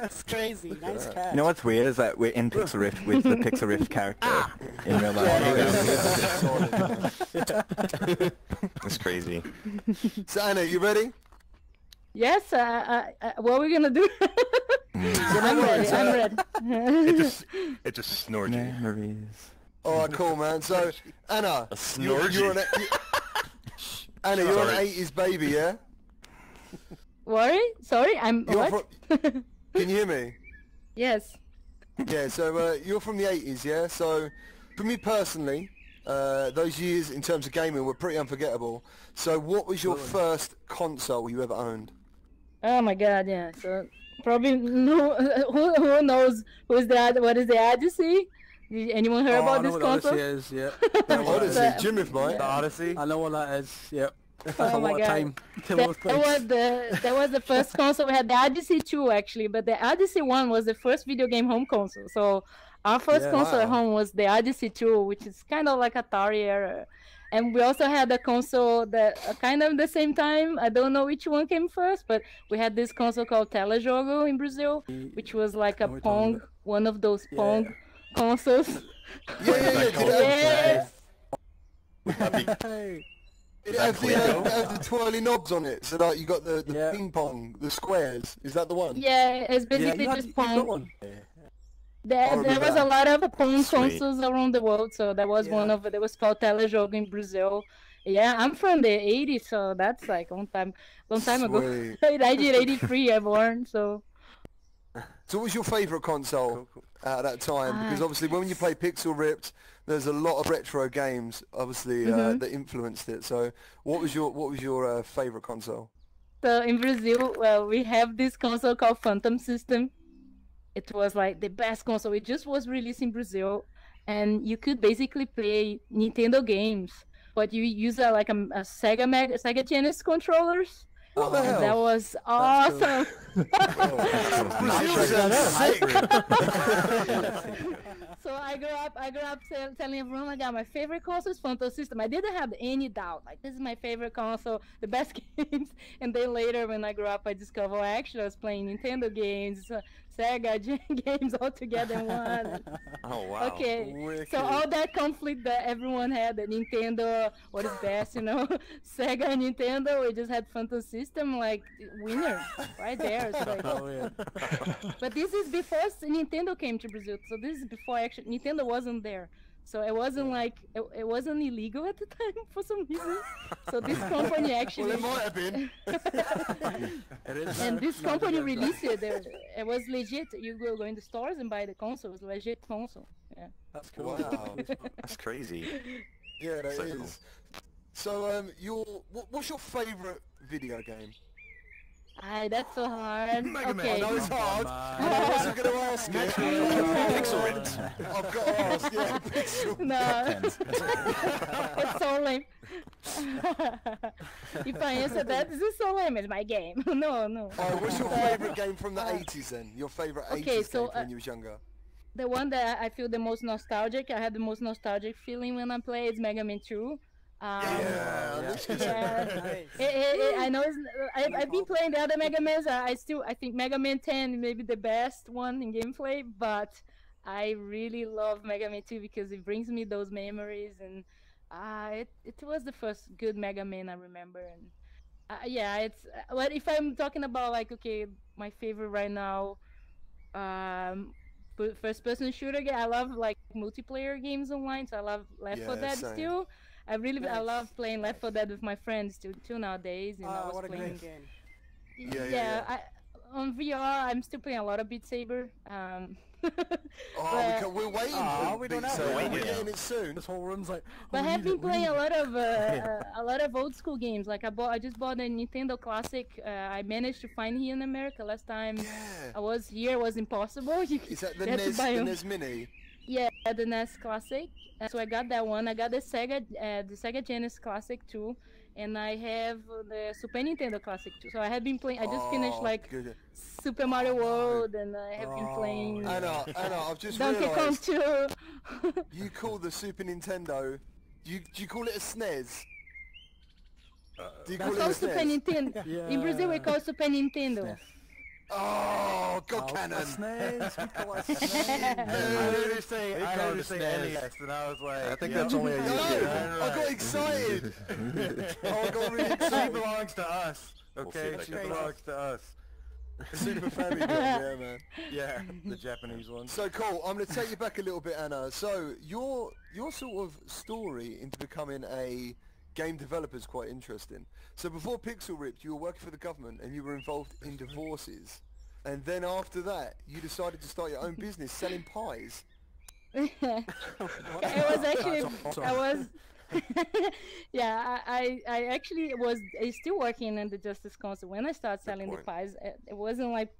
That's crazy. Nice catch. You know what's weird is that we're in Pixel Rift with the Pixel Rift character in real life. That's crazy. So Anna, you ready? Yes, what are we gonna do? I'm ready, I'm ready. It just snored you. Memories. Alright, cool, man. So, Anna, you're an Anna, you're an 80s baby, yeah? Sorry, I'm You're what? Can you hear me? Yes. Yeah, so you're from the 80s, yeah? So, for me personally, those years in terms of gaming were pretty unforgettable. So, what was your first console you ever owned? Oh my god, yeah. So probably no. Who knows what is the Odyssey? Did anyone hear about this console? Odyssey is, yeah. Odyssey, Jim if mate. The Odyssey. I know what that is. Yep. Oh my god. That was the first console. We had the Odyssey 2 actually, but the Odyssey 1 was the first video game home console. So our first console at home was the Odyssey 2, which is kind of like Atari era. And we also had a console that kind of the same time. I don't know which one came first, but we had this console called Telejogo in Brazil, which was like a Pong, one of those Pong consoles. Yes. It has the twirly knobs on it, so that you got the ping pong, the squares. Is that the one? Yeah, it's basically just Pong. There was a lot of Pong consoles around the world, so that was one of it. It was called Telejogo in Brazil. Yeah, I'm from the 80s, so that's like long time ago. I did 83, I born, so. So what was your favourite console at that time? Because obviously when you play Pixel Ripped, there's a lot of retro games, obviously, that influenced it. So what was your favourite console? So in Brazil, well, we have this console called Phantom System. It was like the best console. It just was released in Brazil, and you could basically play Nintendo games, but you use like a Sega Genesis controllers. What the hell? That was awesome. So I grew up telling everyone, like, my favorite console is Phantom System. I didn't have any doubt. Like, this is my favorite console, the best games. And then later, when I grew up, I discovered actually I was playing Nintendo games, Sega games all together in one. Oh wow. Okay, Wicked. so all that conflict that everyone had, the Nintendo, what is best, you know, Sega and Nintendo, we just had Phantom System, like, winner, right there. It's like, but this is before Nintendo came to Brazil, so this is before actually Nintendo wasn't there. So it wasn't like, it wasn't illegal at the time for some reason. So this company actually... Well, it might have been. And this company released it. It was legit. You go in the stores and buy the console. It was a legit console. Yeah. That's cool. Wow. That's crazy. Yeah, that So is. cool. So, what's your favourite video game? That's so hard. Mega Man. Okay. I know it's hard. I wasn't going to ask it. Pixel Ripped. I've got to ask, yeah, Pixel. No. It's so lame. If I answer that, this is so lame. It's my game. No. Alright, what's your favourite game from the 80s then? Your favourite 80s game so, from when you was younger? The one that I feel the most nostalgic, I had the most nostalgic feeling when I play is Mega Man 2. Yeah. I know I've been playing the other Mega Mans. I think Mega Man 10 may be the best one in gameplay, but I really love Mega Man 2 because it brings me those memories, and it was the first good Mega Man I remember. And yeah, it's what if I'm talking about like, okay, my favorite right now, first person shooter game. I love like multiplayer games online, so I love Left 4 Dead same. still. I love playing Left 4 Dead with my friends till nowadays. And I was what a playing. great game. Yeah. On VR, I'm still playing a lot of Beat Saber. We're waiting for we Beat don't have Saber. it. We're getting it soon. This whole room's like. But I have been playing a lot of old school games. Like I just bought a Nintendo Classic. I managed to find here in America last time. Yeah. I was here. It was impossible. Is that the had to NES, buy the 'em. NES Mini? Yeah, the NES Classic. So I got that one. I got the Sega Genesis Classic too, and I have the Super Nintendo Classic too. So I have been playing. I just finished like Good. Super Mario World, and I have been playing Anna, I've just Donkey Kong realised 2. you call the Super Nintendo. Do you call it a SNES? Do you call It's it a called Super SNES? Nintendo. In Brazil, we call it Super Nintendo. Oh, got cannon. Snails, we call us I snails. heard her say NES, and I was like, I think that's only a No, UK. I got excited. Oh, I got really She excited. belongs to us, okay? see She if I can- belongs to us. Super Family Game, yeah, man. Yeah, the Japanese one. So Cole, I'm going to take you back a little bit, Anna. So your sort of story into becoming a game developer is quite interesting. So before Pixel Ripped, you were working for the government and you were involved in divorces. And then after that, you decided to start your own business selling pies. It was actually, I was, yeah, I actually was still working in the Justice Council when I started selling the pies. It wasn't like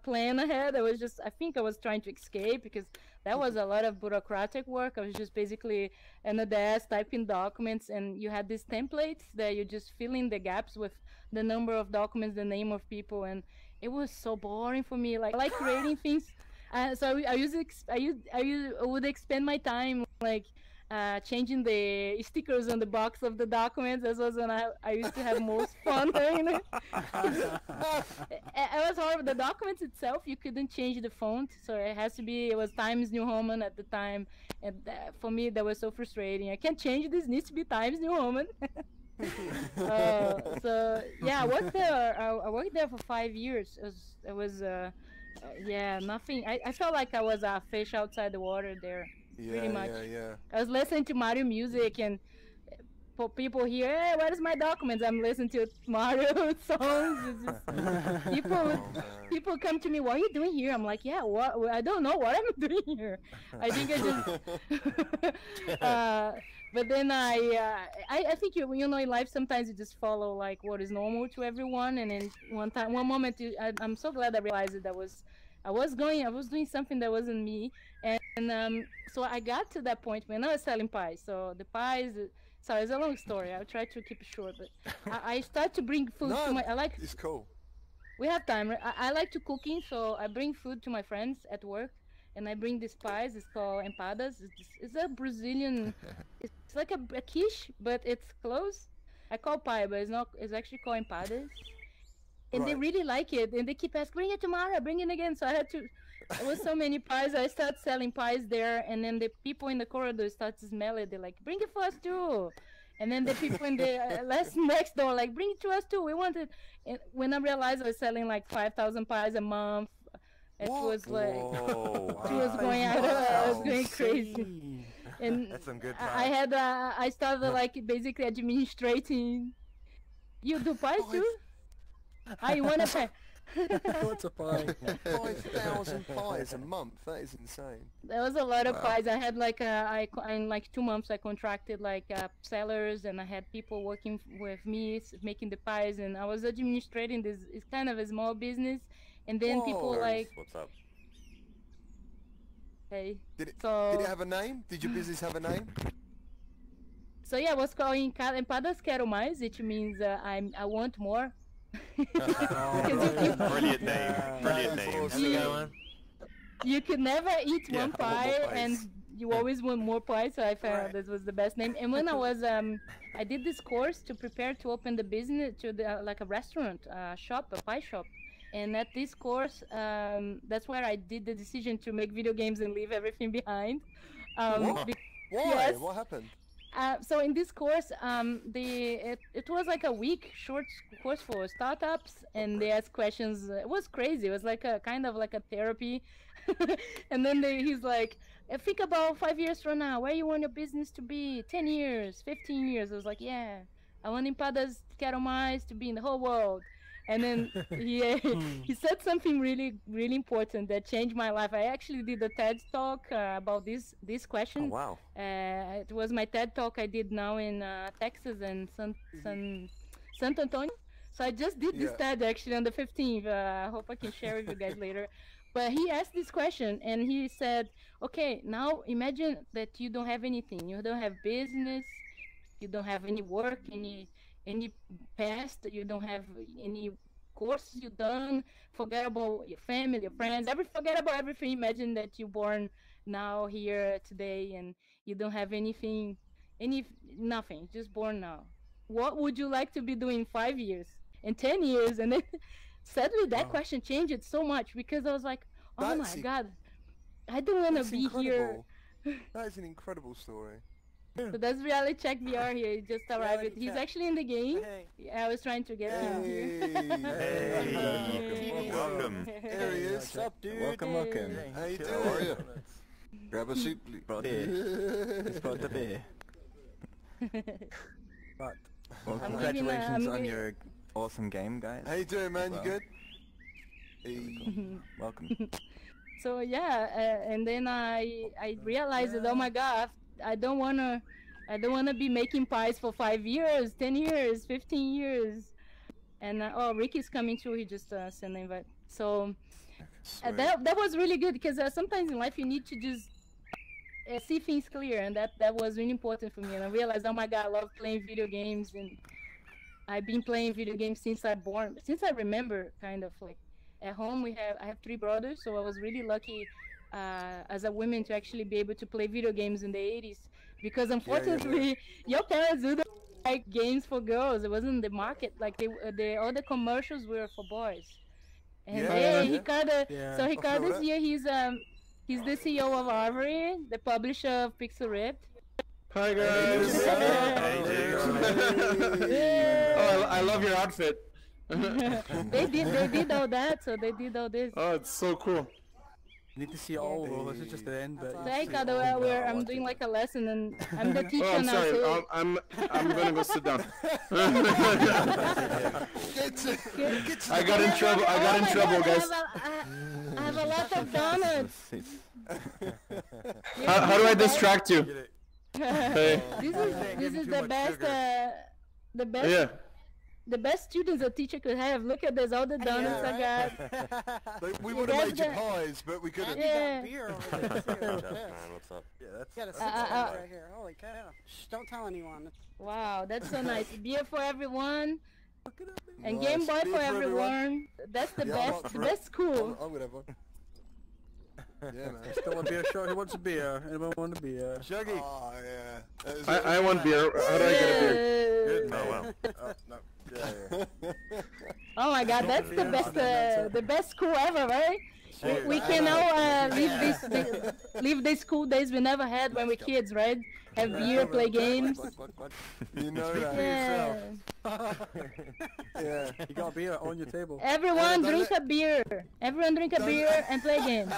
plan ahead. It was just, I think I was trying to escape because that was a lot of bureaucratic work. I was just basically in a desk typing documents, and you had these templates that you just fill in the gaps with the number of documents, the name of people, and it was so boring for me. Like I like creating things. So I would expend my time like changing the stickers on the box of the documents. That was when I used to have most fun doing it. It was horrible. The documents itself, you couldn't change the font, so it was Times New Roman at the time, and for me that was so frustrating. I can't change this. Needs to be Times New Roman. So yeah, I worked there. I worked there for 5 years. It was yeah, nothing. I felt like I was a fish outside the water there. Pretty much. Yeah. I was listening to Mario music, and for people here, hey, where is my documents? I'm listening to Mario songs. It's just, people come to me, what are you doing here? I'm like, yeah, what? I don't know what I'm doing here. I think I just. But then I think you know in life sometimes you just follow like what is normal to everyone, and then one moment I'm so glad I realized that I was doing something that wasn't me, and so I got to that point when I was selling pies. So the pies, sorry, it's a long story. I'll try to keep it short, but I start to bring food to my. It's cool. We have time. I like to cooking, so I bring food to my friends at work, and I bring these pies. It's called empadas. It's a Brazilian. It's like a quiche, but it's close. I call pie, but it's not. It's actually called empadas. And they really like it, and they keep asking, bring it tomorrow, bring it again. So I had to, there was so many pies, I started selling pies there, and then the people in the corridor start to smell it. They're like, bring it for us too. And then the people in the next door like, bring it to us too, we want it. And when I realized I was selling like 5,000 pies a month, it was like, it was going out, I was going crazy. And That's some good I started like basically administrating. You do pies too? You want to pay? What's a pie? 5,000 pies a month. That is insane. There was a lot of pies. I had like in like 2 months I contracted like sellers, and I had people working with me making the pies, and I was administrating this. It's kind of a small business, and then people like. What's up? Hey. Did it have a name? Did your business have a name? So yeah, it was called Empadas Quero Mais, which means I want more. Brilliant name. Brilliant name. You could never eat one pie, and you always want more pie. So I found this was the best name. And when I was I did this course to prepare to open the business to the like a restaurant, shop, a pie shop. And at this course, that's where I did the decision to make video games and leave everything behind. What? Why? Yes. What happened? So in this course, it was like a week short course for startups, and they asked questions. It was crazy. It was like a kind of like a therapy. And then he's like, think about 5 years from now, where you want your business to be, 10 years, 15 years. I was like, yeah, I want Empadas Quero Mais to be in the whole world. And then he said something really, really important that changed my life. I actually did a TED talk about this question. Oh, wow. It was my TED talk I did now in Texas and San Antonio. So I just did this TED actually on the 15th. I hope I can share with you guys later. But he asked this question, and he said, okay, now imagine that you don't have anything. You don't have business. You don't have any work, any past, you don't have any courses you've done, forget about your family, your friends, forget about everything. Imagine that you're born now here today and you don't have anything, nothing, just born now. What would you like to be doing 5 years and 10 years? And then sadly that question changed it so much because I was like, oh my god, I don't want to be here. That is an incredible story. So that's Reality Check VR here. He just arrived. He's actually in the game. I was trying to get him here. Hey, welcome. There he is. What's up, dude? Welcome, welcome. How you How are doing? you? Grab a seat, please. Brought beer. It's brought the beer. But Well, I'm congratulations giving, on your awesome game, guys. How you doing, man? Well. You good? Hey. Welcome. So yeah, and then I realized that, oh my god, I don't wanna be making pies for 5 years, 10 years, 15 years. And oh, Ricky's coming too. He just sent an invite. So that was really good because sometimes in life you need to just see things clear, and that was really important for me. And I realized, oh my god, I love playing video games, and I've been playing video games since since I remember, kind of like. At home, I have 3 brothers, so I was really lucky as a woman to actually be able to play video games in the 80s. Because unfortunately, your parents didn't like games for girls. It wasn't the market. Like all the commercials were for boys. And Ricardo, so Ricardo this year he's the CEO of Ivory, the publisher of Pixel Ripped. Hi guys. Oh, I love your outfit. they did all that, so they did all this. Oh, it's so cool. you need to see it all though. This is just the end bit. So Ricardo, I'm doing like a lesson, and I'm the teacher Oh, I'm now. sorry. So I'm gonna go sit down. I got in trouble. I got in trouble, guys. I have a lot of donuts. How do I distract you? Hey. This is the best. The best. Yeah. The best students a teacher could have. Look at this, all the donuts I got. Like, we would have made you pies, but we couldn't. Yeah. Beer over there too. Man, what's up? Yeah, that's You got a six-pack right here. Holy cow! Shh, don't tell anyone. Wow, that's so nice. Beer for everyone. And Nice. Game Boy Beer for for everyone. everyone. That's the Yeah, best. I'm The up best school. I'm gonna have one. Yeah, man. Still want beer? Sure, who wants a beer? Anyone want a beer? Shaggy. Oh, yeah. I want beer. How do I get a beer? Good. Oh well. Oh, no. Yeah. Oh my God, that's the best school ever, right? We can now leave these school days we never had when we're kids, right? Have beer, play games. You know that. Yeah. Yeah. You got a beer on your table. Everyone drink a beer. Everyone drink a beer and play games.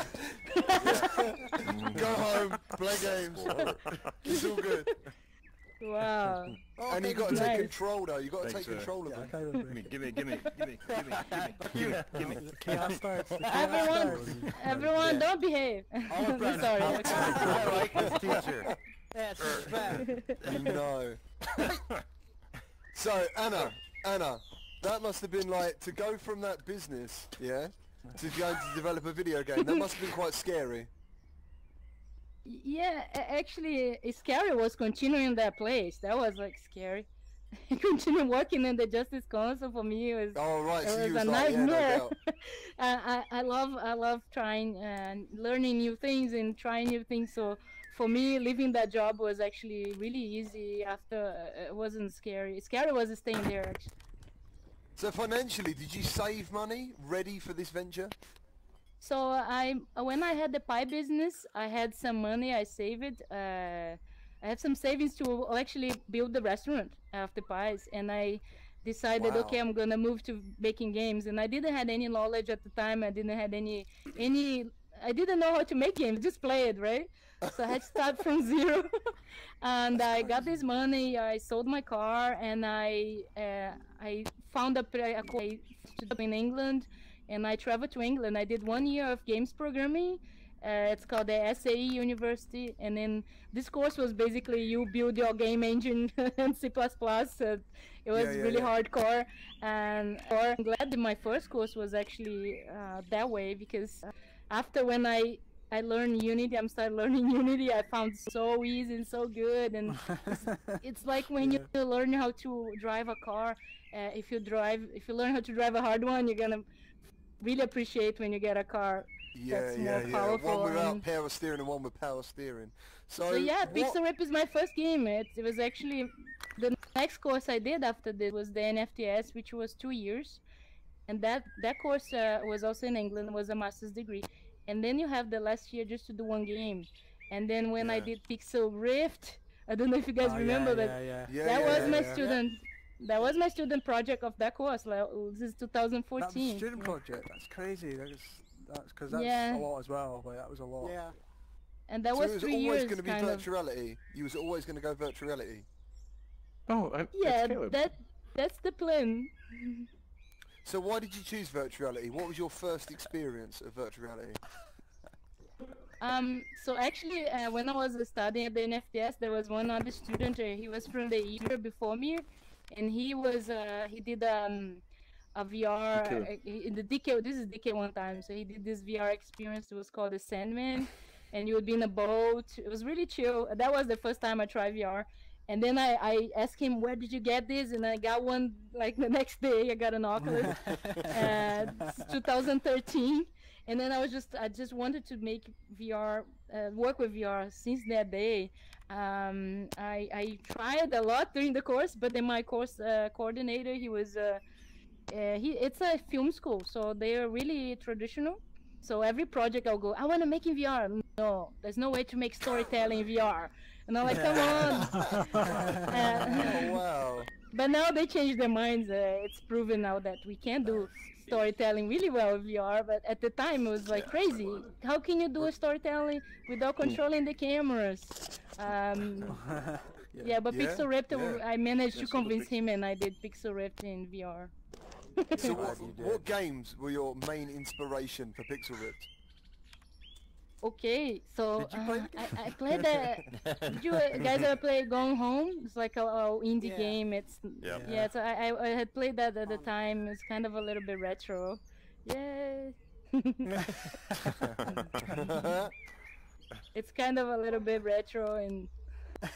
Go home, play games. It's all good. Wow. And you got to take Nice. control though. You got to Thanks, take control of Yeah, it. kind of. Gimme. Chaos starts. Everyone, don't behave. I'm sorry. I like this teacher. That's bad. No. So Anna, that must have been like to go from that business, yeah, to going to develop a video game. That must have been quite scary. Yeah, actually, scary was continuing that place. That was like scary. Continue working in the Justice Council for me was. Oh right, so It you was was a like, yeah, no nightmare. doubt. I love trying and learning new things and trying new things. So for me, leaving that job was actually really easy. After it wasn't scary. Scary was staying there. Actually. So financially, did you save money ready for this venture? So when I had the pie business, I had some money. I saved it. I had some savings to actually build the restaurant of the pies, and I decided, Wow. okay, I'm gonna move to making games. And I didn't have any knowledge at the time. I didn't have any. I didn't know how to make games. Just play it, right? So I had to start from zero. And I got this money. I sold my car, and I found a place in England. And I traveled to England. I did 1 year of games programming. It's called the SAE University. And then this course was basically you build your game engine in C++. So it was really hardcore. And I'm glad that my first course was actually that way, because after when I learned Unity, I started learning Unity, I found it so easy and so good. And it's like when you learn how to drive a car. If you learn how to drive a hard one, you're gonna really appreciate when you get a car that's more powerful. One without power steering and one with power steering. So yeah, Pixel Rip is my first game. It was actually the next course I did after this was the NFTS, which was 2 years. and that course was also in England, was a master's degree. And then you have the last year just to do one game. And then when I did Pixel Rift, I don't know if you guys remember that. That was my student. That was my student project of that course. Like, this is 2014. That was a student project. That's crazy. That's because that's a lot as well. Like, that was a lot. Yeah. And that So was it was 3 always years going to be kind of. virtual reality. You was always going to go virtual reality. Oh, Yeah, that's the plan. So why did you choose virtual reality? What was your first experience of virtual reality? So actually, when I was studying at the NFTS, there was one other student. He was from the year before me, and he did a VR in the DK. This is DK one time, so he did this VR experience. It was called the Sandman, and you would be in a boat. It was really chill. That was the first time I tried VR. And then I asked him, where did you get this? And I got one like the next day. I got an Oculus. It's 2013. And then I just wanted to make VR, work with VR since that day. I tried a lot during the course, but then my course coordinator, it's a film school, so they are really traditional. So every project I'll go, I want to make in VR. No, there's no way to make storytelling in VR. And I'm like, come on. Oh, wow. But now they changed their minds. It's proven now that we can do storytelling really well with VR, but at the time it was like crazy. How can you do a storytelling without controlling the cameras? But Pixel Ripped, I managed to convince him, and I did Pixel Ripped in VR. So what games were your main inspiration for Pixel Ripped? Okay, so I played that. Did you guys ever play Gone Home? It's like a indie game. It's so I had played that at the time. It's kind of a little bit retro. Yay! It's kind of a little bit retro and.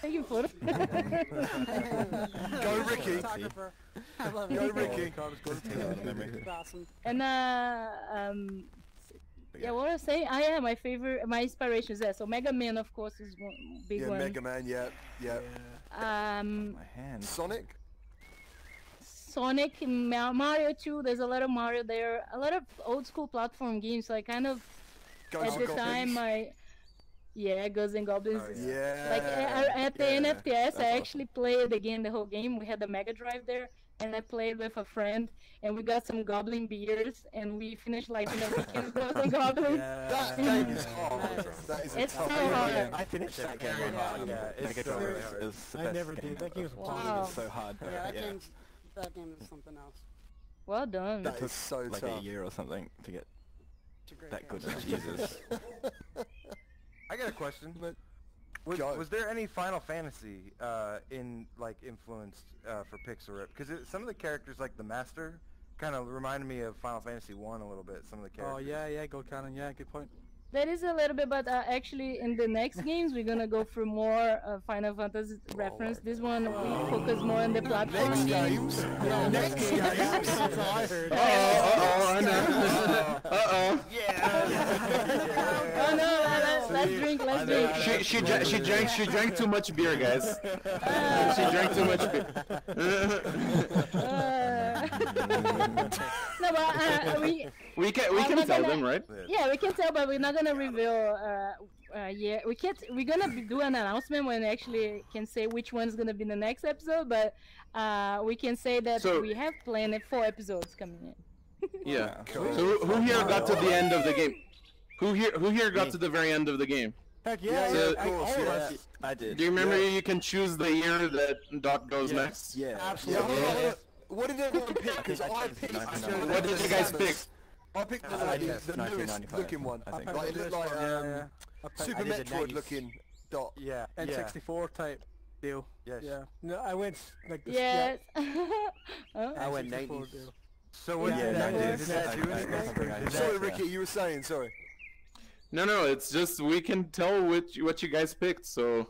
Thank you for it. Go Ricky! I love Go it. Ricky! It's awesome. And what I was saying, my inspirations there. So Mega Man, of course, is one big one. Mega Man, yeah. My hand. Sonic, Mario too. There's a lot of Mario there. A lot of old school platform games. So I kind of at the time Ghosts and Goblins. Like at the NFTS, I actually played again the whole game. We had the Mega Drive there, and I played with a friend, and we got some Goblin beers, and we finished like in a weekend Ghosts and Goblins. That game is hard. That is It's tough so game. hard. I finished that game on Mega Drive. It was the I best never game did. That game was Wow. It was so hard. Yeah, that game is something else. Well done. That is so Like tough. a year or something to get It's a great that game. good. Jesus. I got a question. But Was there any Final Fantasy influenced for Pixel Rip? Because some of the characters, like the Master, kind of reminded me of Final Fantasy 1 a little bit. Some of the Oh characters. Gold Cannon. Yeah, good point. That is a little bit, but actually in the next games we're gonna go for more Final Fantasy reference. This one we focus more on the platform next games. games. Next games. That's what I heard. Oh no, let's drink. She drank too much beer, guys. She drank too much beer. No, but We can tell them, right? yeah, we can tell, but we're not gonna reveal. We can't. We're gonna do an announcement when we actually can say which one's gonna be the next episode. But we can say that we have planned 4 episodes coming in. Yeah. So who here got to the end of the game? Who here got to the very end of the game? Heck yeah, So- Of course, yeah. I did. Do you remember you can choose the year that Dot goes next? Yeah. Absolutely. What did everyone pick? Because I picked... What did you guys pick? I picked the newest 1995, looking one. I think. Like, it looked like Super Metroid looking Dot. Yeah. N64 type deal. Yes. Yeah. No, I went like this. Yes. I went N64 90s. deal. So was Yeah, that, 90s. did that do anything? Sorry, Ricky, you were saying, sorry. No, it's just we can tell what you guys picked. So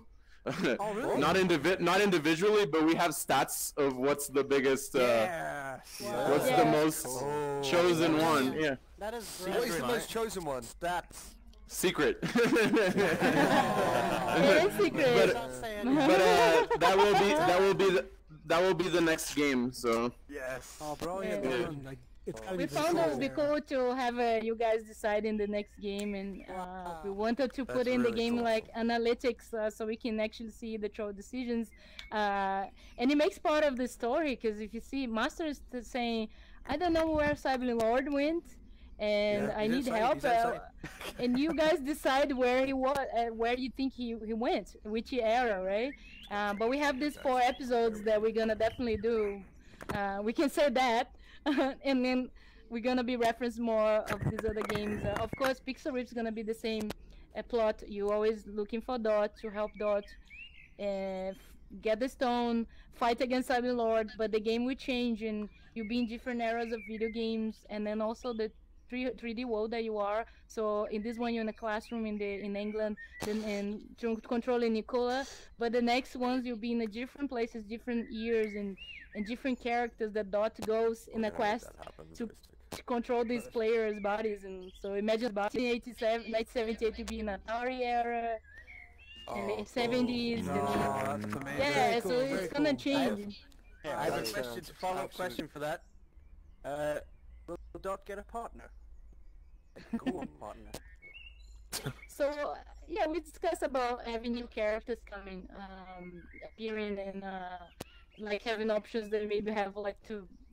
Oh, really? not individually, but we have stats of what's the biggest, Yes. what's the most chosen one. Yeah, That is What great. is the most chosen one? Stats. secret. It is secret. Don't say But anything. that will be the next game. So Yes. Oh, brilliant. Yeah. Well done. Like, We found it would be cool to have you guys decide in the next game, and we wanted to put in the game like analytics so we can actually see the troll decisions, and it makes part of the story, because if you see Master is saying, I don't know where Cyber Lord went, and I need help, and you guys decide where he was, where you think he went, which era, right? But we have these 4 episodes that we're gonna definitely do. We can say that. And then we're gonna be referencing more of these other games. Of course, Pixel Ripped is gonna be the same plot. You always looking for Dot to help Dot get the stone, fight against Cyber Lord. But the game will change, and you'll be in different eras of video games, and then also the 3D world that you are. So in this one, you're in a classroom in England, and controlling Nicola. But the next ones, you'll be in a different places, different years, and different characters that Dot goes in a quest to control these players' bodies. And so imagine 1978 to be in Atari era, and the 70s. Yeah, so it's gonna change. I have a question, follow-up question for that. Will Dot get a partner? A go-on partner? So yeah, we discussed about having new characters coming, appearing, and like having options that maybe have like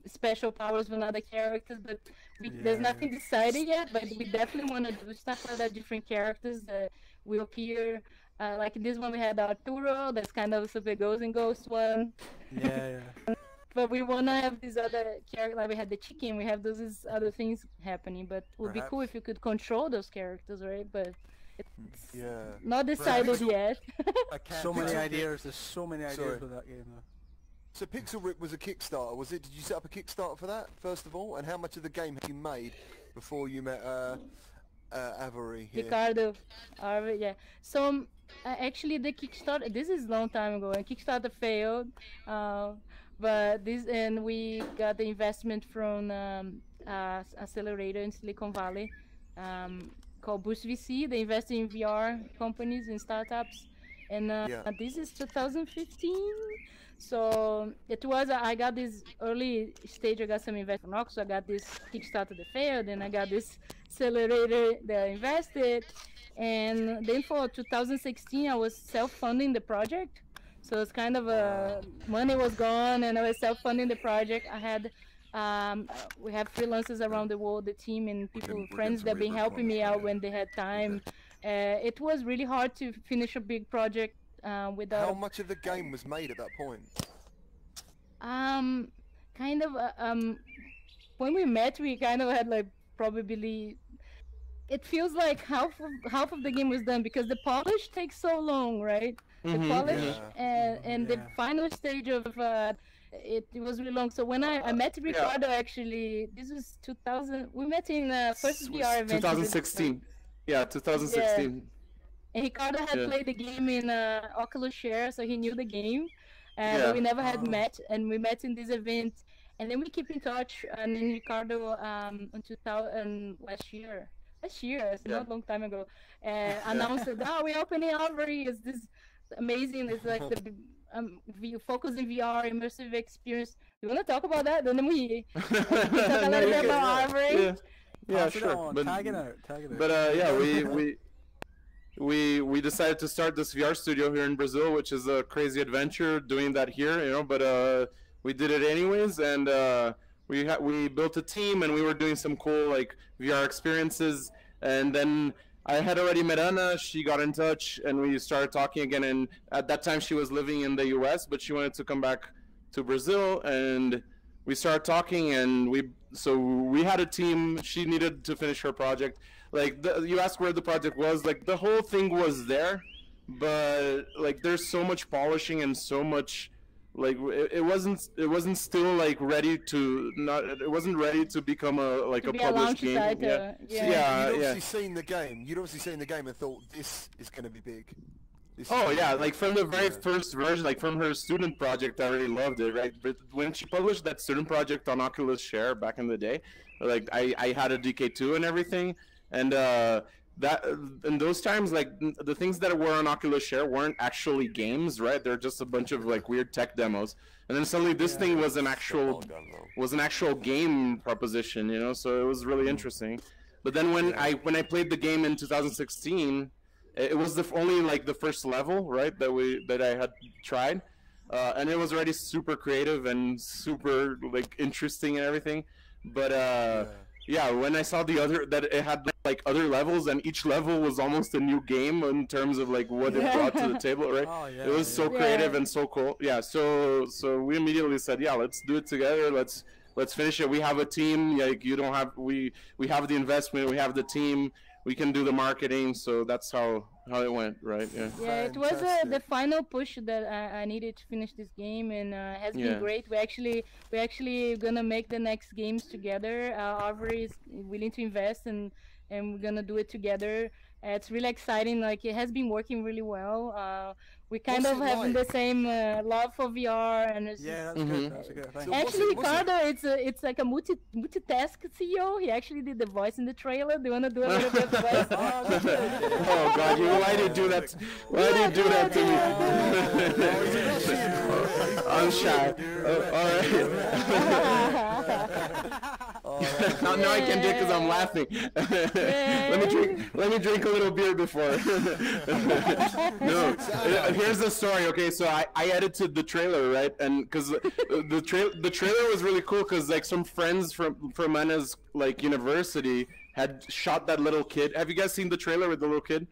special powers with other characters, but there's nothing decided yet. But we definitely want to do stuff like that, different characters that will appear. Like this one, we had Arturo, that's kind of a Super Ghost and Ghost one. Yeah. But we want to have these other characters, like we had the chicken, we have those other things happening, but it would be cool if you could control those characters, right? But it's not decided yet. So many ideas, there's so many ideas with that game though. So Pixel Ripped was a Kickstarter, was it? Did you set up a Kickstarter for that, first of all? And how much of the game had you made before you met Avery here? Ricardo, yeah. So actually the Kickstarter, this is a long time ago, and Kickstarter failed. But we got the investment from accelerator in Silicon Valley called Boost VC. They invest in VR companies and startups, and this is 2015. So it was I got this early stage. I got some investment, so I got this Kickstarter that failed, and I got this accelerator that invested, and then for 2016 I was self-funding the project. So it's kind of money was gone, and I was self-funding the project. I had, we have freelancers around the world, the team and people, friends that have been helping me out when they had time. It was really hard to finish a big project without. How much of the game was made at that point? Kind of. When we met, we kind of had like probably. It feels like half of the game was done because the polish takes so long, right? The polish and the final stage of it was really long. So when I met Ricardo, actually, this was 2000. We met in first VR event. 2016. Yeah, 2016. Yeah. And Ricardo had played the game in Oculus Share, so he knew the game. But we never had met, and we met in this event, and then we keep in touch. And then Ricardo, in 2000 last year, it's not a long time ago, announced that we're opening Avery. Is this amazing? It's like the focus in VR, immersive experience. You want to talk about that? Then we talk a little bit about Avery. Yeah, sure. But tag it out. We decided to start this VR studio here in Brazil, which is a crazy adventure doing that here, you know. But we did it anyways, and we built a team, and we were doing some cool like VR experiences. And then I had already met Anna. She got in touch, and we started talking again. And at that time, she was living in the U.S., but she wanted to come back to Brazil, and we started talking. And we had a team. She needed to finish her project. Like you asked where the project was. Like the whole thing was there, but like there's so much polishing and so much. Like it wasn't still like ready to it wasn't ready to become a published game. You'd obviously seen the game. You'd obviously seen the game and thought this is going to be big. Like from the very first version, like from her student project, I really loved it. Right, but when she published that student project on Oculus Share back in the day, like I had a DK2 and everything, and that in those times, like the things that were on Oculus Share weren't actually games, right? They're just a bunch of like weird tech demos. And then suddenly this thing was an actual game proposition, you know. So it was really interesting. But then when I played the game in 2016, it was only like the first level, right? That I had tried, and it was already super creative and super like interesting and everything. But yeah, when I saw that it had like other levels, and each level was almost a new game in terms of like what it brought to the table, right? Oh, yeah, it was so creative and so cool. Yeah, so we immediately said, yeah, let's do it together. Let's finish it. We have a team. Like we have the investment. We have the team. We can do the marketing. So that's how it went, right? Yeah. Yeah, it was the final push that I needed to finish this game, and has been great. We're actually gonna make the next games together. Oliver is willing to invest, and we're gonna do it together. It's really exciting. Like, it has been working really well. We kind of have the same love for VR, and it's that's good. That's a good thing. Actually, Ricardo, it's like a multitask CEO. He actually did the voice in the trailer. Do you wanna do a little bit of the voice? Oh God, why did you do that? Why did you do that to me? I'm shy. All right. Now I can do it because I'm laughing. Let me drink a little beer before. No, here's the story. Okay, so I edited the trailer, right? And because the trailer was really cool, because like some friends from Anna's like university had shot that little kid. Have you guys seen the trailer with the little kid?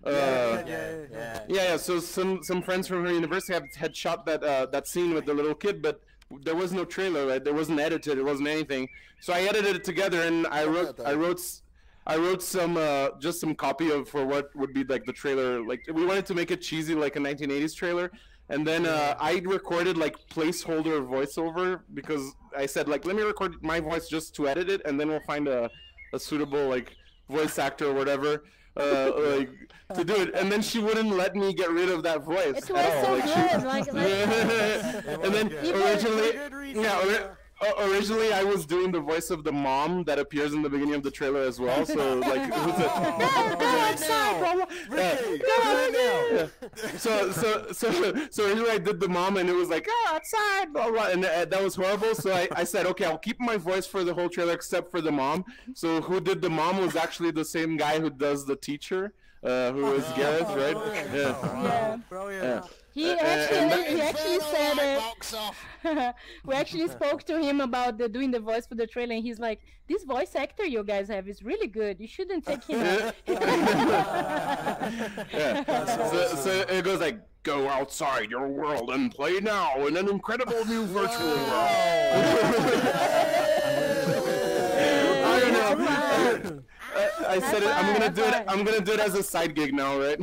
Yeah. So some friends from her university had shot that scene with the little kid, but there was no trailer, right? There wasn't edited. It wasn't anything. So I edited it together, and I wrote some just some copy for what would be like the trailer. Like, we wanted to make it cheesy, like a 1980s trailer. And then I recorded like placeholder voiceover, because I said, like, let me record my voice just to edit it, and then we'll find a suitable like voice actor or whatever like to do it. And then she wouldn't let me get rid of that voice. It was so good. And then originally I was doing the voice of the mom that appears in the beginning of the trailer as well. So like, it was so originally I did the mom, and it was like, outside, blah blah, and that was horrible. So I said, okay, I'll keep my voice for the whole trailer except for the mom. So who did the mom was actually the same guy who does the teacher, who was Gareth, right? Brilliant. He actually said we actually spoke to him about doing the voice for the trailer, and he's like, this voice actor you guys have is really good. You shouldn't take him out. So it goes like, go outside your world and play now in an incredible new virtual world. I don't know. I said it. I'm gonna do it as a side gig now, right?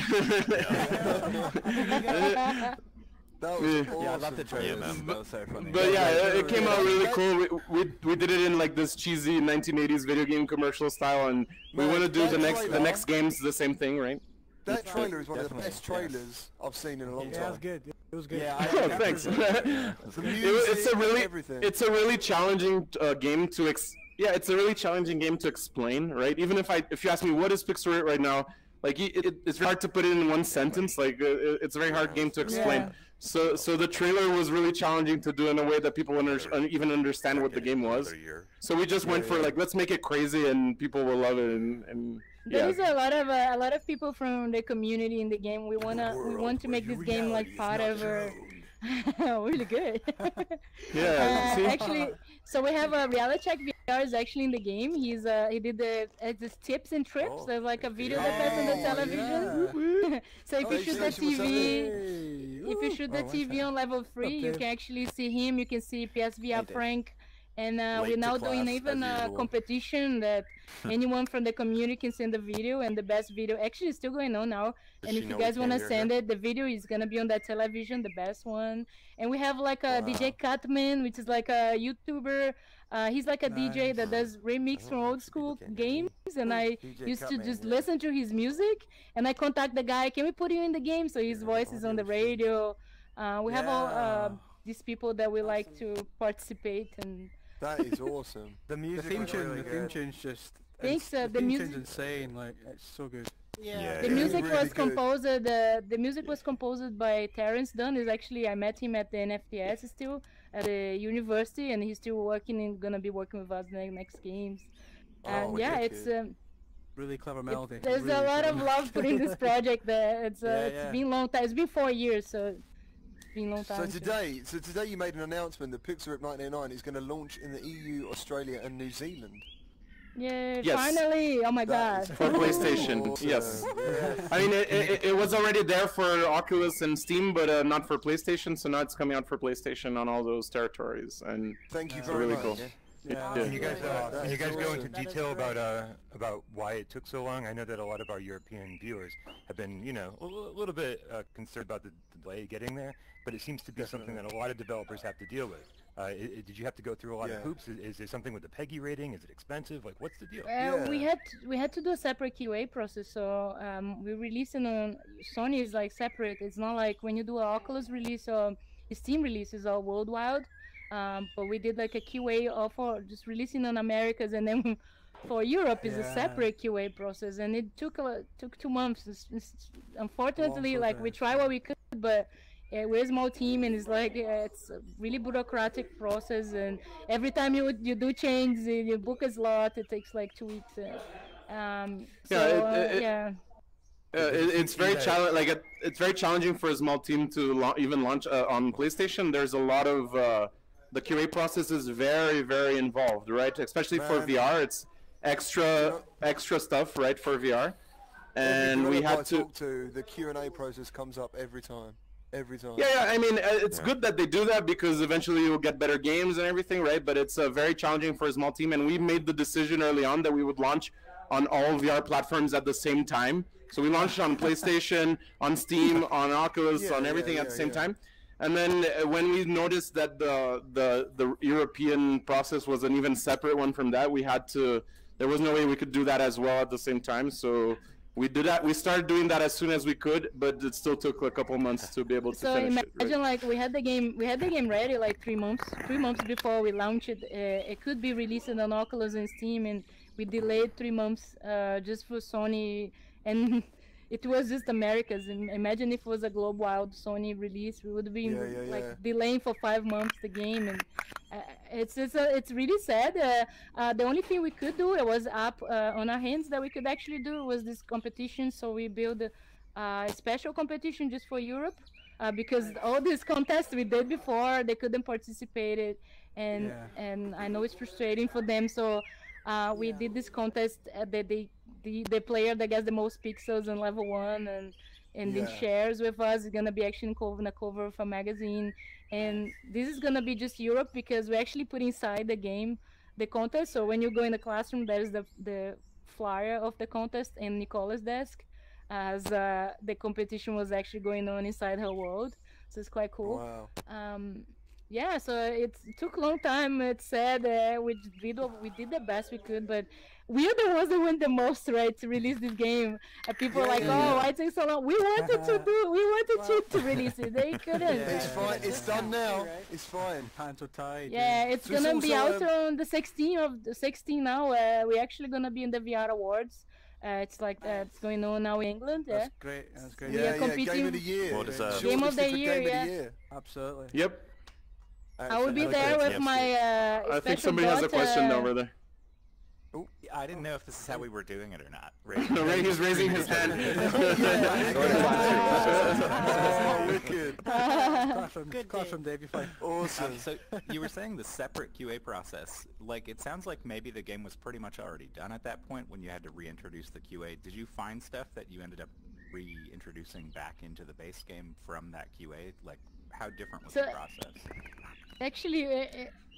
That was awesome. Yeah, I love the trailer, man. That was so funny. But yeah, it came out really cool. We did it in like this cheesy 1980s video game commercial style, and we want to do the next games the same thing, right? That trailer is one of the best trailers I've seen in a long time. Yeah, it was good. It was good. Yeah, thanks. It's a really challenging game to it's a really challenging game to explain, right? Even if you ask me what is Pixel Ripped right now, like it's very hard to put it in one sentence. Like it's a very hard game to explain. Yeah. So the trailer was really challenging to do in a way that people even understand what the game was. So we just went for like, let's make it crazy and people will love it. And there is a lot of people from the community in the game. We want to make this game like part of our really good. Yeah. Actually, so we have a Reality Check VR is actually in the game. He did the tips and trips. There's like a video that plays on the television. So if you shoot the TV on level 3, you can actually see him. You can see PSVR Frank. And we're now doing even a competition that anyone from the community can send a video, and the best video actually is still going on now. And if you guys want to send it, the video is going to be on that television, the best one. And we have like a DJ Catman, which is like a YouTuber. He's like a DJ that does remix from old school games, and I used to just listen to his music, and I contact the guy, can we put you in the game? So his voice is on the radio. We have all these people that we like to participate, and that is awesome. The theme tune's just Thanks. The music's insane. Like it's so good. Yeah. The music really was good. composed. The music was composed by Terrence Dunn. Is actually I met him at the NFTS still at the university, and he's still working and gonna be working with us next games. And yeah, it's really clever melody. There's really a lot of love put in this project. It's been long time. It's been 4 years, so it's been a long time. So today you made an announcement that Pixel Ripped 1989 is going to launch in the EU, Australia, and New Zealand. Yeah, Yes. finally! Oh my God! For PlayStation, Awesome. yes. Yeah. I mean, it was already there for Oculus and Steam, but not for PlayStation. So now it's coming out for PlayStation on all those territories, and Thank you it's very really much. cool. Yeah. Yeah. Can you guys go into That is detail great. about why it took so long? I know that a lot of our European viewers have been, you know, a little bit concerned about the delay getting there, but it seems to be something that a lot of developers have to deal with. Did you have to go through a lot of hoops? Is there something with the PEGI rating? Is it expensive? Like, what's the deal? We had to do a separate QA process. So we released it on Sony is like separate. It's not like when you do an Oculus release or Steam release is all worldwide. But we did like a QA for just releasing on Americas, and then for Europe is a separate QA process, and it took 2 months. Unfortunately, like we tried what we could, but we're a small team, and it's like it's a really bureaucratic process, and every time you do change, you book a slot, it takes like 2 weeks. It's very it's very challenging for a small team to even launch on PlayStation. There's a lot of the QA process is very, very involved, right? Especially for VR, it's extra stuff, right, for VR. And we had to talk to, the Q&A process comes up every time. Every time. Yeah, I mean, it's good that they do that because eventually you'll get better games and everything, right? But it's very challenging for a small team, and we made the decision early on that we would launch on all VR platforms at the same time. So we launched on PlayStation, on Steam, on Oculus, on everything at the same time. And then when we noticed that the European process was an even separate one from that, there was no way we could do that as well at the same time. So we did that. We started doing that as soon as we could, but it still took a couple months to be able to finish it. So imagine like we had the game ready like 3 months. 3 months before we launched it. It could be released on Oculus and Steam, and we delayed 3 months just for Sony, and it was just Americas. And imagine if it was a global Sony release, we would be delaying for 5 months the game, and it's really sad. The only thing we could do was up on our hands that we could actually do was this competition. So we built a special competition just for Europe because all these contests we did before they couldn't participate it, and I know it's frustrating for them. So we did this contest that the player that gets the most pixels on level 1 and then shares with us is gonna be actually in a cover of a magazine, and this is gonna be just Europe because we actually put inside the game the contest. So when you go in the classroom, there's the flyer of the contest in Nicola's desk, as the competition was actually going on inside her world. So it's quite cool. Wow. Yeah, so it took a long time. It's sad. We did the best we could, but we are the ones that went the most, right, to release this game. And people are like, why it takes so long? We wanted to release it. They couldn't. It's fine. It's done now. It's fine. Hands are tied. Yeah, it's gonna be out on the 16 now. We're actually gonna be in the VR Awards. It's like it's going on now in England. That's great. That's great. We are competing. Game of the year. What is that? Game of the year. Absolutely. Yep. I will be there with my I think somebody has a question over there. Oh, I didn't know if this is how we were doing it or not. No, Ray, he's raising his hand. Class from Dave, you're fine. Awesome. So you were saying the separate QA process. Like, it sounds like maybe the game was pretty much already done at that point when you had to reintroduce the QA. Did you find stuff that you ended up reintroducing back into the base game from that QA? Like, how different was the process? Actually,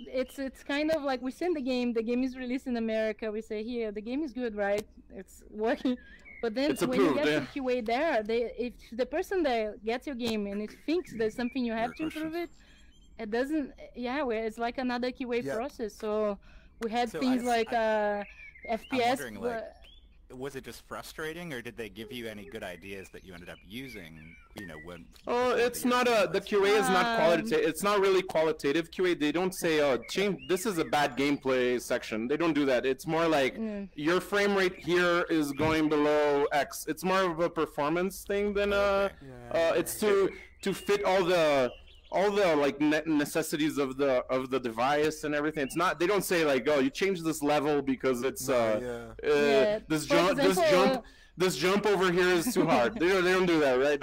it's kind of like we send the game is released in America, we say, here, the game is good, right? It's working. But then when you get to QA there, if the person that gets your game and it thinks there's something you have to improve it doesn't, it's like another QA process. So we had things like FPS. was it just frustrating, or did they give you any good ideas that you ended up using? You know, when. Oh, it's not the QA is not qualitative. It's not really qualitative QA. They don't say, "Oh, change. This is a bad gameplay section." They don't do that. It's more like your frame rate here is going below X. It's more of a performance thing than it's to fit all the like necessities of the device and everything. It's not. They don't say like, "Oh, you changed this level because it's this jump over here is too hard." They don't do that, right?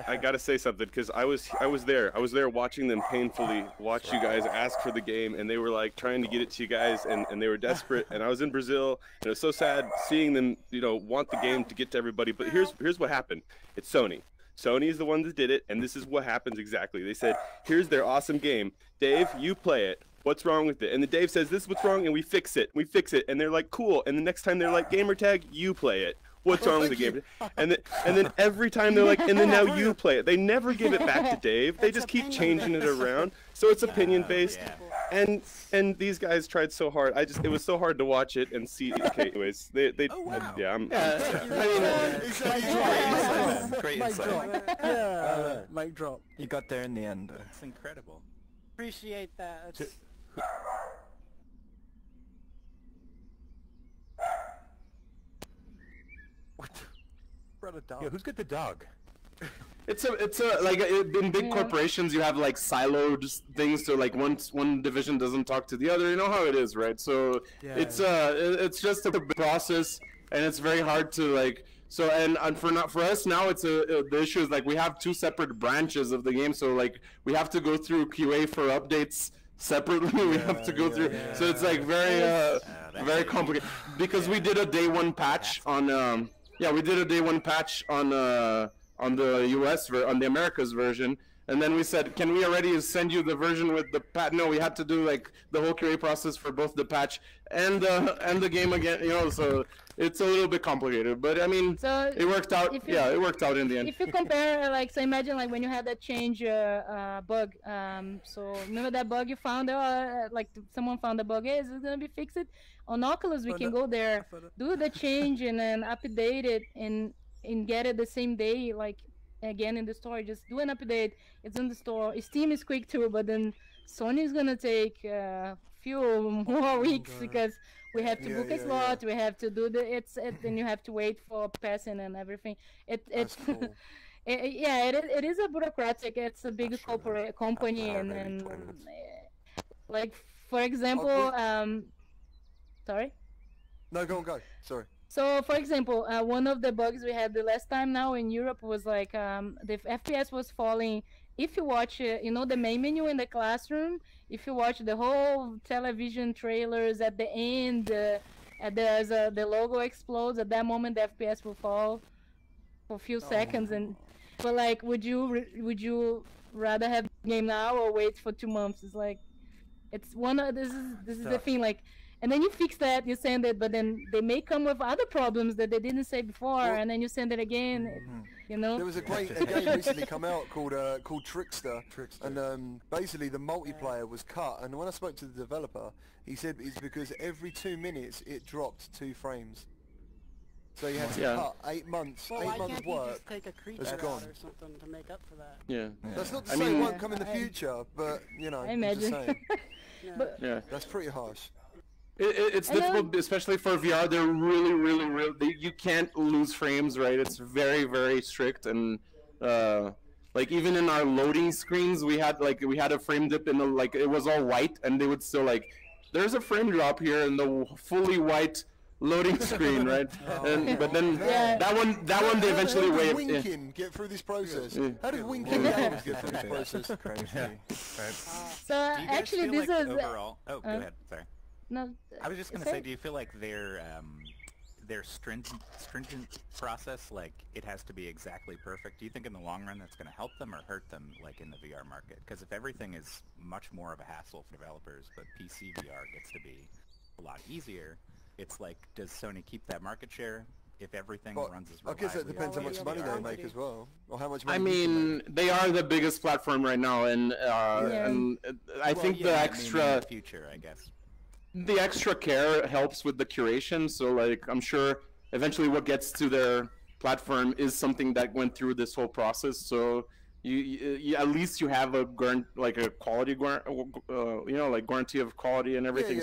I gotta say something, because I was there watching them painfully watch you guys ask for the game, and they were like trying to get it to you guys, and they were desperate. And I was in Brazil, and it was so sad seeing them, want the game to get to everybody. But here's what happened. It's Sony. Sony is the one that did it, and this is what happens exactly. They said, "Here's their awesome game. Dave, you play it. What's wrong with it?" And then Dave says, "This is what's wrong," and we fix it. And they're like, "Cool." And the next time they're like, "Gamertag, you play it. What's wrong with the game?" And then every time they're like, "And then now you play it." They never give it back to Dave. They just keep changing it around. So it's opinion based. And these guys tried so hard. It was so hard to watch it and see. Okay, anyways, great insight. Yeah, mic drop. You got there in the end. It's incredible. Appreciate that. Brought a dog. Yeah, who's got the dog? It's a like in big corporations you have like siloed things, so like one division doesn't talk to the other. You know how it is, right? So it's just a process, and it's very hard to like. So and for us now, it's the issue is like we have two separate branches of the game. So like we have to go through QA for updates separately. We have to go through. So it's like very complicated, because we did a day one patch on. We did a day one patch on the on the Americas version, and then we said, "Can we already send you the version with the patch?" No, we had to do like the whole QA process for both the patch and the game again. So it's a little bit complicated, but I mean, it worked out. It worked out in the end. If you compare, like, so imagine like when you had that change bug. So remember that bug you found? Like someone found the bug. Hey, is it gonna be fixed? On Oculus, we can go there, do the change, and then update it, and get it the same day, like again in the store. Just do an update. It's in the store. Steam is quick too, but then Sony is gonna take a few more weeks because we have to book a slot. We have to do then you have to wait for passing and everything. It's cool. It is a bureaucratic. It's a big corporate company, and like for example, sorry. No, go. Sorry. So, for example, one of the bugs we had the last time now in Europe was like the FPS was falling. If you watch, the main menu in the classroom, if you watch the whole television trailers at the end, the logo explodes. At that moment, the FPS will fall for a few seconds. But like, would you rather have the game now or wait for 2 months? It's like, this is the thing, like. And then you fix that, you send it, but then they may come with other problems that they didn't say before, and then you send it again. There was a game recently come out called Trickster, and basically the multiplayer was cut. And when I spoke to the developer, he said it's because every 2 minutes it dropped 2 frames. So you had to cut 8 months. Well, 8 months' work. Just take a creature out or something to make up for that. Yeah. That's not to say it won't come in the future, but I imagine. I'm just saying. That's pretty harsh. It's difficult, especially for VR. They're really you can't lose frames, right? It's very, very strict, and like even in our loading screens, we had a frame dip in it was all white, and they would still like, there's a frame drop here in the fully white loading screen, right? But then that one they eventually waived. How did Winkin get through this process? How did Winkin get through this process? So actually, this is overall. Go ahead. Sorry. No, I was just gonna say, do you feel like their stringent process, like it has to be exactly perfect? Do you think in the long run that's gonna help them or hurt them, like in the VR market? Because if everything is much more of a hassle for developers, but PC VR gets to be a lot easier, it's like, does Sony keep that market share if everything runs as reliably? I guess it depends how much money they make as well, or how much money. I mean, they are the biggest platform right now, and I think the extra in the future, I guess. the extra care helps with the curation. So like I'm sure eventually what gets to their platform is something that went through this whole process. So you at least you have a quality guarantee of quality and everything.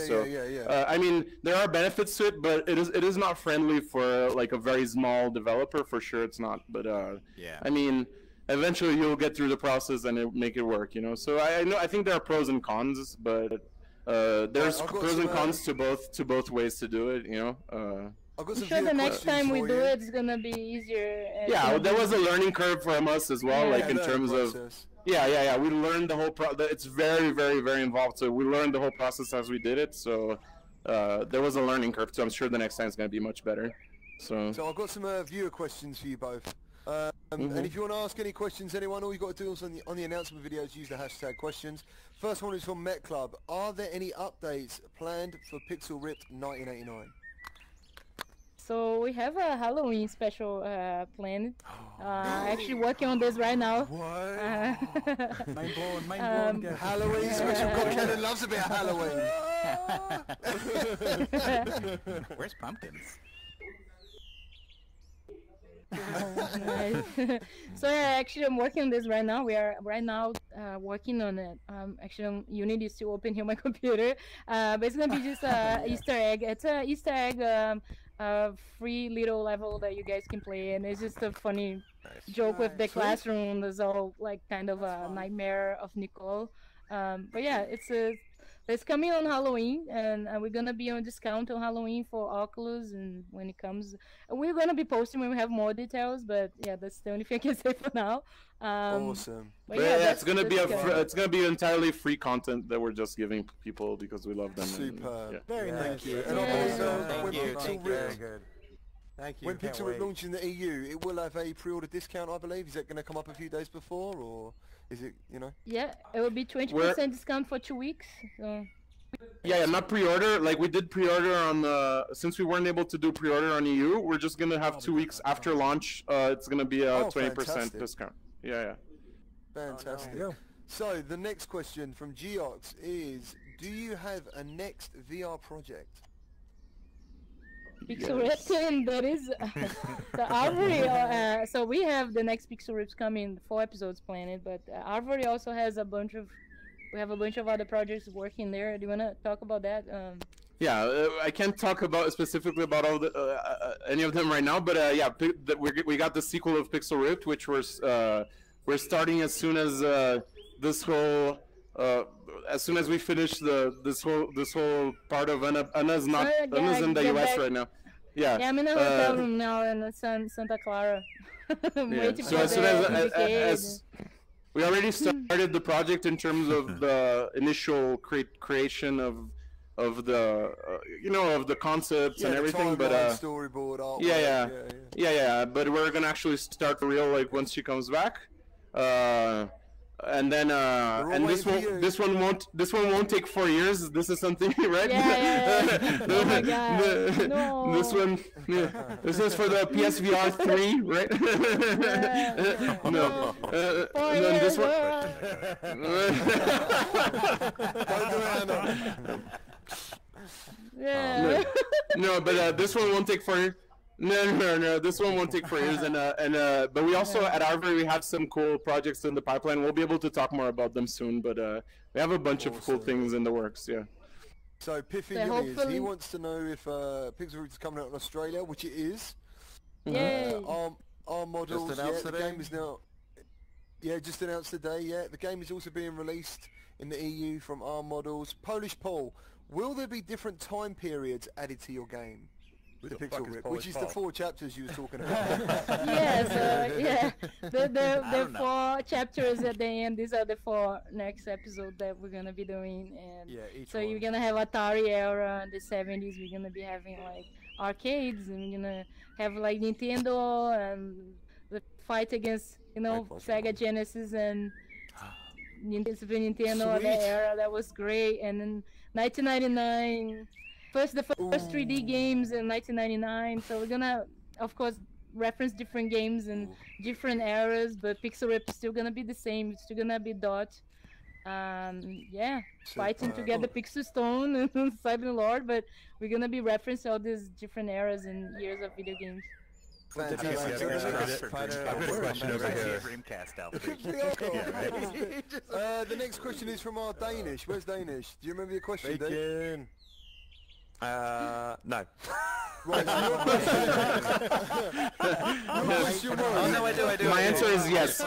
I mean, there are benefits to it, but it is not friendly for like a very small developer, for sure. It's not. But I mean, eventually you'll get through the process and make it work. So I think there are pros and cons, but there's pros and cons to both ways to do it. I'm sure the next time we do it, it's gonna be easier. Yeah, there was a learning curve from us as well, like in terms of. Yeah. We learned the whole it's very, very, very involved. So we learned the whole process as we did it. So there was a learning curve. So I'm sure the next time is gonna be much better. So I've got some viewer questions for you both. And if you want to ask any questions, anyone, all you got to do is on the announcement videos, use the hashtag questions. First one is from Met Club. Are there any updates planned for Pixel Ripped 1989? So we have a Halloween special planned. Actually working on this right now. What? Mind blown. Halloween special. God, Kenan loves a bit of Halloween. Where's pumpkins? So yeah, actually I'm working on this right now. We are right now working on it. Actually Unity is still open here on my computer. But it's gonna be just a Easter egg. It's a Easter egg free little level that you guys can play, and it's just a funny joke with the classroom. There's all like kind of a nightmare of Nicole. But yeah, it's coming on Halloween, and we're gonna be on discount on Halloween for Oculus, and when it comes, we're gonna be posting when we have more details. But yeah, that's the only thing I can say for now. Awesome. But yeah, it's gonna be it's gonna be entirely free content that we're just giving people because we love them. Super. Very nice. Thank you. And Very good. Thank you. When Pixel Ripped launches in the EU, it will have a pre-order discount, I believe. Is that going to come up a few days before, or is it, Yeah, it will be 20% discount for 2 weeks. So. Yeah, not pre-order. Like we did pre-order on since we weren't able to do pre-order on EU, we're just gonna have 2 weeks after launch. It's gonna be a 20% discount. Yeah. Fantastic. So the next question from Geox is: do you have a next VR project? Pixel Ripped, and that is the Arvory. So we have the next Pixel Ripped coming, 4 episodes planned, but Arvory also has a bunch of other projects working there. Do you want to talk about that? Yeah, I can't talk specifically about all any of them right now, but yeah, we got the sequel of Pixel Ripped, which we're starting as soon as this whole. As soon as we finish this whole part of Anna's in the US right now. Yeah. Yeah, I'm in a hotel room now in Santa Clara. So as soon as we already started the project in terms of the initial creation of the of the concepts and everything, but storyboard art. Yeah. But we're gonna actually start for real once she comes back. And then and this one won't take 4 years. This is something, right? Yeah. Oh my God. No. This is for the PSVR 3, right? No. And then this one. Yeah. No, but this one won't take 4 years. No. This one won't take 4 years, but we also at Arvory we have some cool projects in the pipeline. We'll be able to talk more about them soon, but we have a bunch of cool things in the works. Yeah. So Piffy he wants to know if Pixel Ripped is coming out in Australia, which it is. Yay! Our models. The game is now. Yeah, just announced today. Yeah, the game is also being released in the EU from ARM models. Polish Paul, will there be different time periods added to your game? The Pixel Ripped, which is the 4 chapters you were talking about. The 4 chapters at the end. These are the 4 next episodes that we're gonna be doing, and so you're gonna have Atari era, the 70s. We're gonna be having like arcades, and we're gonna have like Nintendo and the fight against Sega Genesis and Super Nintendo. That era that was great, and then 1999. The first 3D games in 1999, so we're gonna, of course, reference different games and different eras, but Pixel Ripped is still gonna be the same. It's still gonna be Dot. Yeah, fighting to get the Pixel Stone and Silent Lord, but we're gonna be referencing all these different eras and years of video games. I've got a question over here. The next question is from our Danish. Where's Danish? Do you remember your question, Dave? No. Right, so your question was... no, I do. My answer is yes.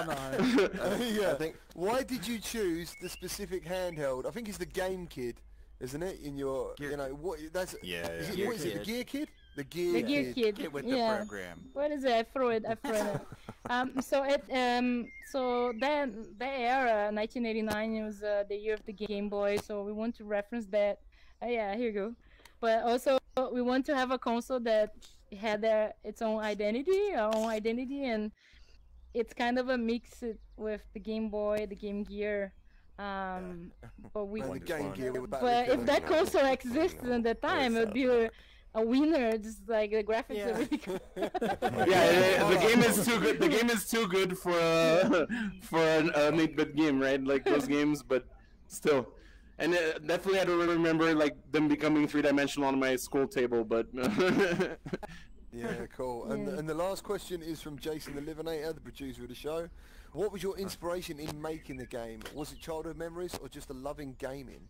Yeah. Why did you choose the specific handheld? I think it's the Game Kid, isn't it? In your, you know, what? That's what is it? The Gear Kid? The Gear Kid. Get with the program. What is it? I throw it. So that era, 1989, it was the year of the Game Boy. So we want to reference that. Yeah, here you go. But also we want to have a console that had its own identity, and it's kind of a mix with the Game Boy, the Game Gear. But if that console existed at the time, it would be a winner. Just like the graphics are really good. The game is too good. The game is too good for an 8-bit game, right? Like those games, but still. And definitely I don't remember like them becoming 3-dimensional on my school table, but yeah, cool. And the last question is from Jason the Livinator, the producer of the show. What was your inspiration in making the game? Was it childhood memories or just a loving gaming?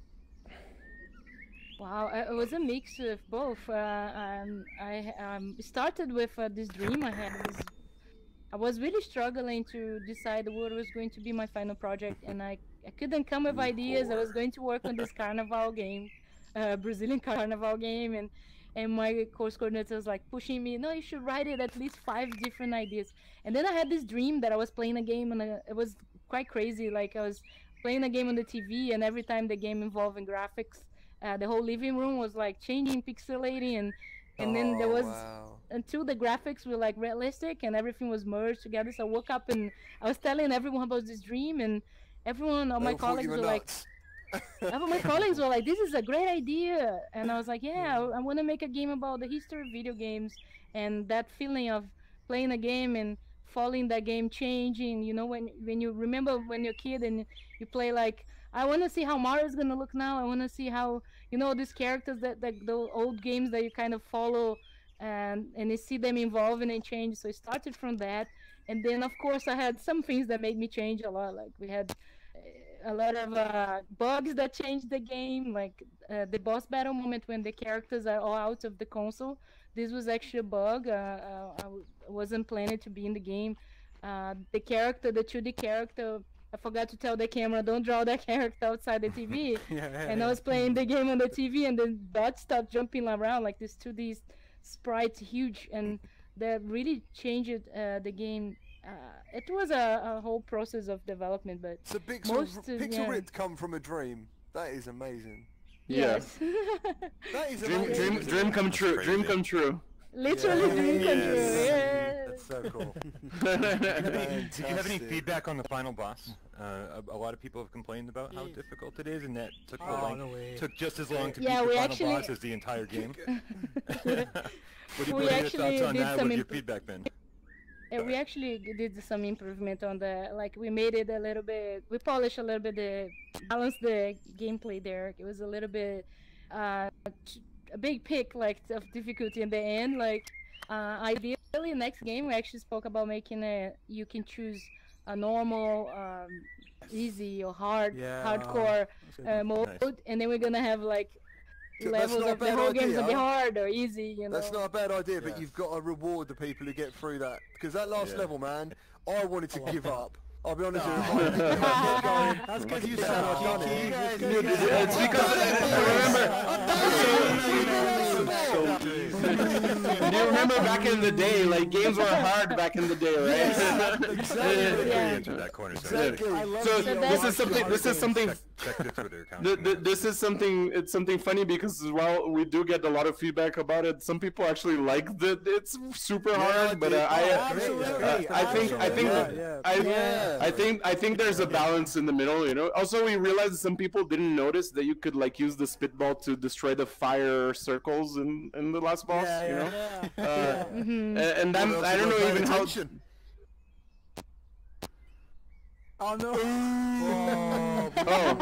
Wow, it was a mix of both. I started with this dream I had. I was really struggling to decide what was going to be my final project, and I couldn't come with ideas. I was going to work on this carnival game, Brazilian carnival game, and my course coordinator was like pushing me, no, you should write it at least 5 different ideas. And then I had this dream that I was playing a game, and it was quite crazy. Like I was playing a game on the TV, and every time the game involving graphics, the whole living room was like changing, pixelating, and then there was until the graphics were like realistic and everything was merged together. So I woke up and I was telling everyone about this dream, and everyone, all my colleagues were like, this is a great idea. And I was like, yeah, I want to make a game about the history of video games and that feeling of playing a game and following that game changing. You know, when you remember when you're a kid and you play, like, I want to see how Mario's gonna look now. I want to see how, you know, these characters that the old games that you kind of follow and you see them evolving and change. So it started from that, and then of course I had some things that made me change a lot. Like we had a lot of bugs that changed the game, like the boss battle moment when the characters are all out of the console. This was actually a bug. I wasn't planning to be in the game. The 2D character, I forgot to tell the camera, don't draw that character outside the TV. I was playing the game on the TV, and then dots start jumping around like this 2D sprite, huge, and that really changed the game. It was a whole process of development, but so Pixel Ripped come from a dream. That is amazing. Yes. That is dream come true. Dream come true. Literally dream come true. Yes. That's so cool. Did you have any feedback on the final boss? A lot of people have complained about how difficult it is, and that took just as long to beat the final boss as the entire game. What are your thoughts on that? What's your feedback been? We actually did some improvement on the, like, we made it a little bit, we polished a little bit, balanced the gameplay there. It was a little bit, a big pick, like, of difficulty in the end. Like, ideally, next game, we actually spoke about making you can choose a normal, easy or hardcore mode, and then we're gonna have, like, levels of the whole game's gonna be hard or easy, you know. That's not a bad idea, but you've got to reward the people who get through that. Because that last level, man, I wanted to give up. I'll be honest with you. That's because you said I've done it. It's because do you remember back in the day, like, games were hard back in the day, right? Into that corner. So this is something check the Twitter account. This is something. It's something funny because while we do get a lot of feedback about it, some people actually like that it's super hard. But I think there's a balance in the middle. You know. Also, we realized some people didn't notice that you could, like, use the spitball to destroy the fire circles in the last boss. You know. And then I don't know even how. Oh no! Oh, Oh,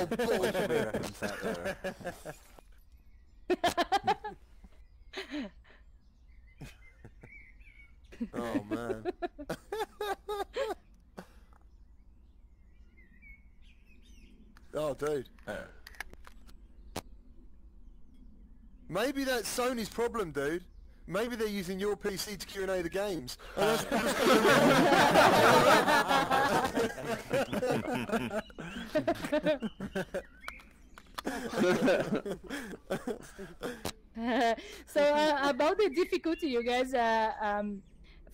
bullshit. Oh, man. Oh, dude. Maybe that's Sony's problem, dude. Maybe they're using your PC to Q&A the games. So about the difficulty, you guys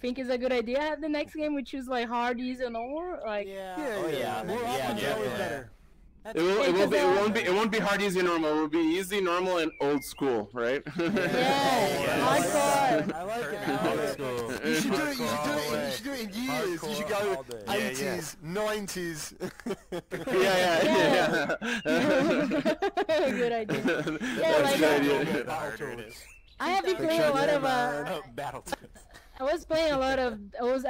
think is a good idea. Have the next game we choose like hard, easy, and normal. Like better. It won't be hard, easy, normal. It will be easy, normal, and old school, right? Hardcore. I like it. Old school. You should do it in years. You should go 80s, 90s. Yeah. Good idea. That's a good idea. I have been playing a lot of Battletoads. I was playing a lot of. I was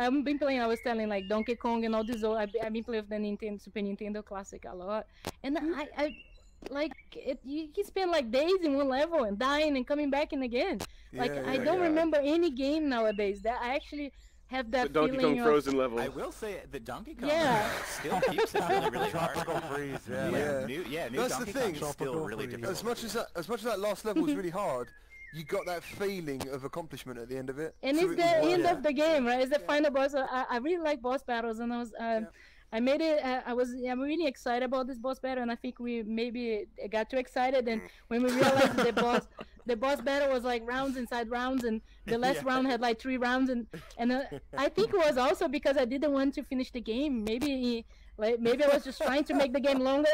telling like Donkey Kong and all this. I've been playing with the Super Nintendo Classic a lot, and I like it. You can spend like days in one level and dying and coming back and again. I don't remember any game nowadays that I actually have that the feeling. Donkey Kong Frozen level. I will say the Donkey Kong still keeps it really hard. Tropical freeze. New That's Donkey the thing. Kong is still really difficult. As much as that last level was really hard, you got that feeling of accomplishment at the end of it. And it's the end of the game, right? It's the final boss. I really like boss battles, and I made it. I'm really excited about this boss battle, and I think we maybe got too excited, and when we realized the boss battle was like rounds inside rounds, and the last round had like 3 rounds, and I think it was also because I didn't want to finish the game. Maybe I was just trying to make the game longer.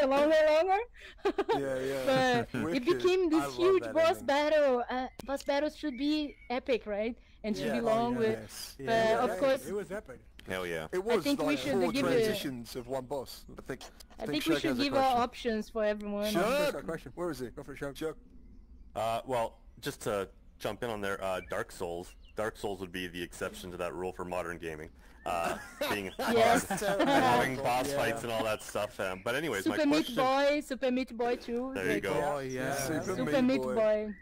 Yeah. But it became this huge boss battle. Boss battles should be epic, right? And should be long of course. It was epic. Hell yeah. It was I think like we should 4 give transitions of one boss. I think we should give options for everyone. Question. Where is it? Go for it, Chuck. Well, just to jump in on there, Dark Souls would be the exception to that rule for modern gaming. Being having boss fights and all that stuff. But anyways, Super Meat Boy 2. There you go. Oh yeah. Super Meat Boy.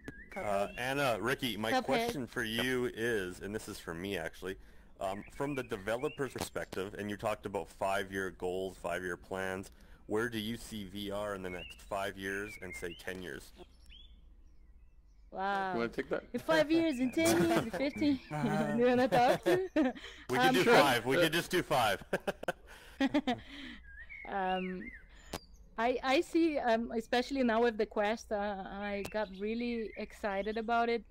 Anna, Ricky, my question for you is, and this is for me actually, from the developer's perspective, and you talked about 5-year goals, 5-year plans, where do you see VR in the next 5 years and say 10 years? Wow. You want to take that? In 5 years, in 10 years, in 15. You want to talk to? We could do 5. We could just do 5. I see, especially now with the Quest, I got really excited about it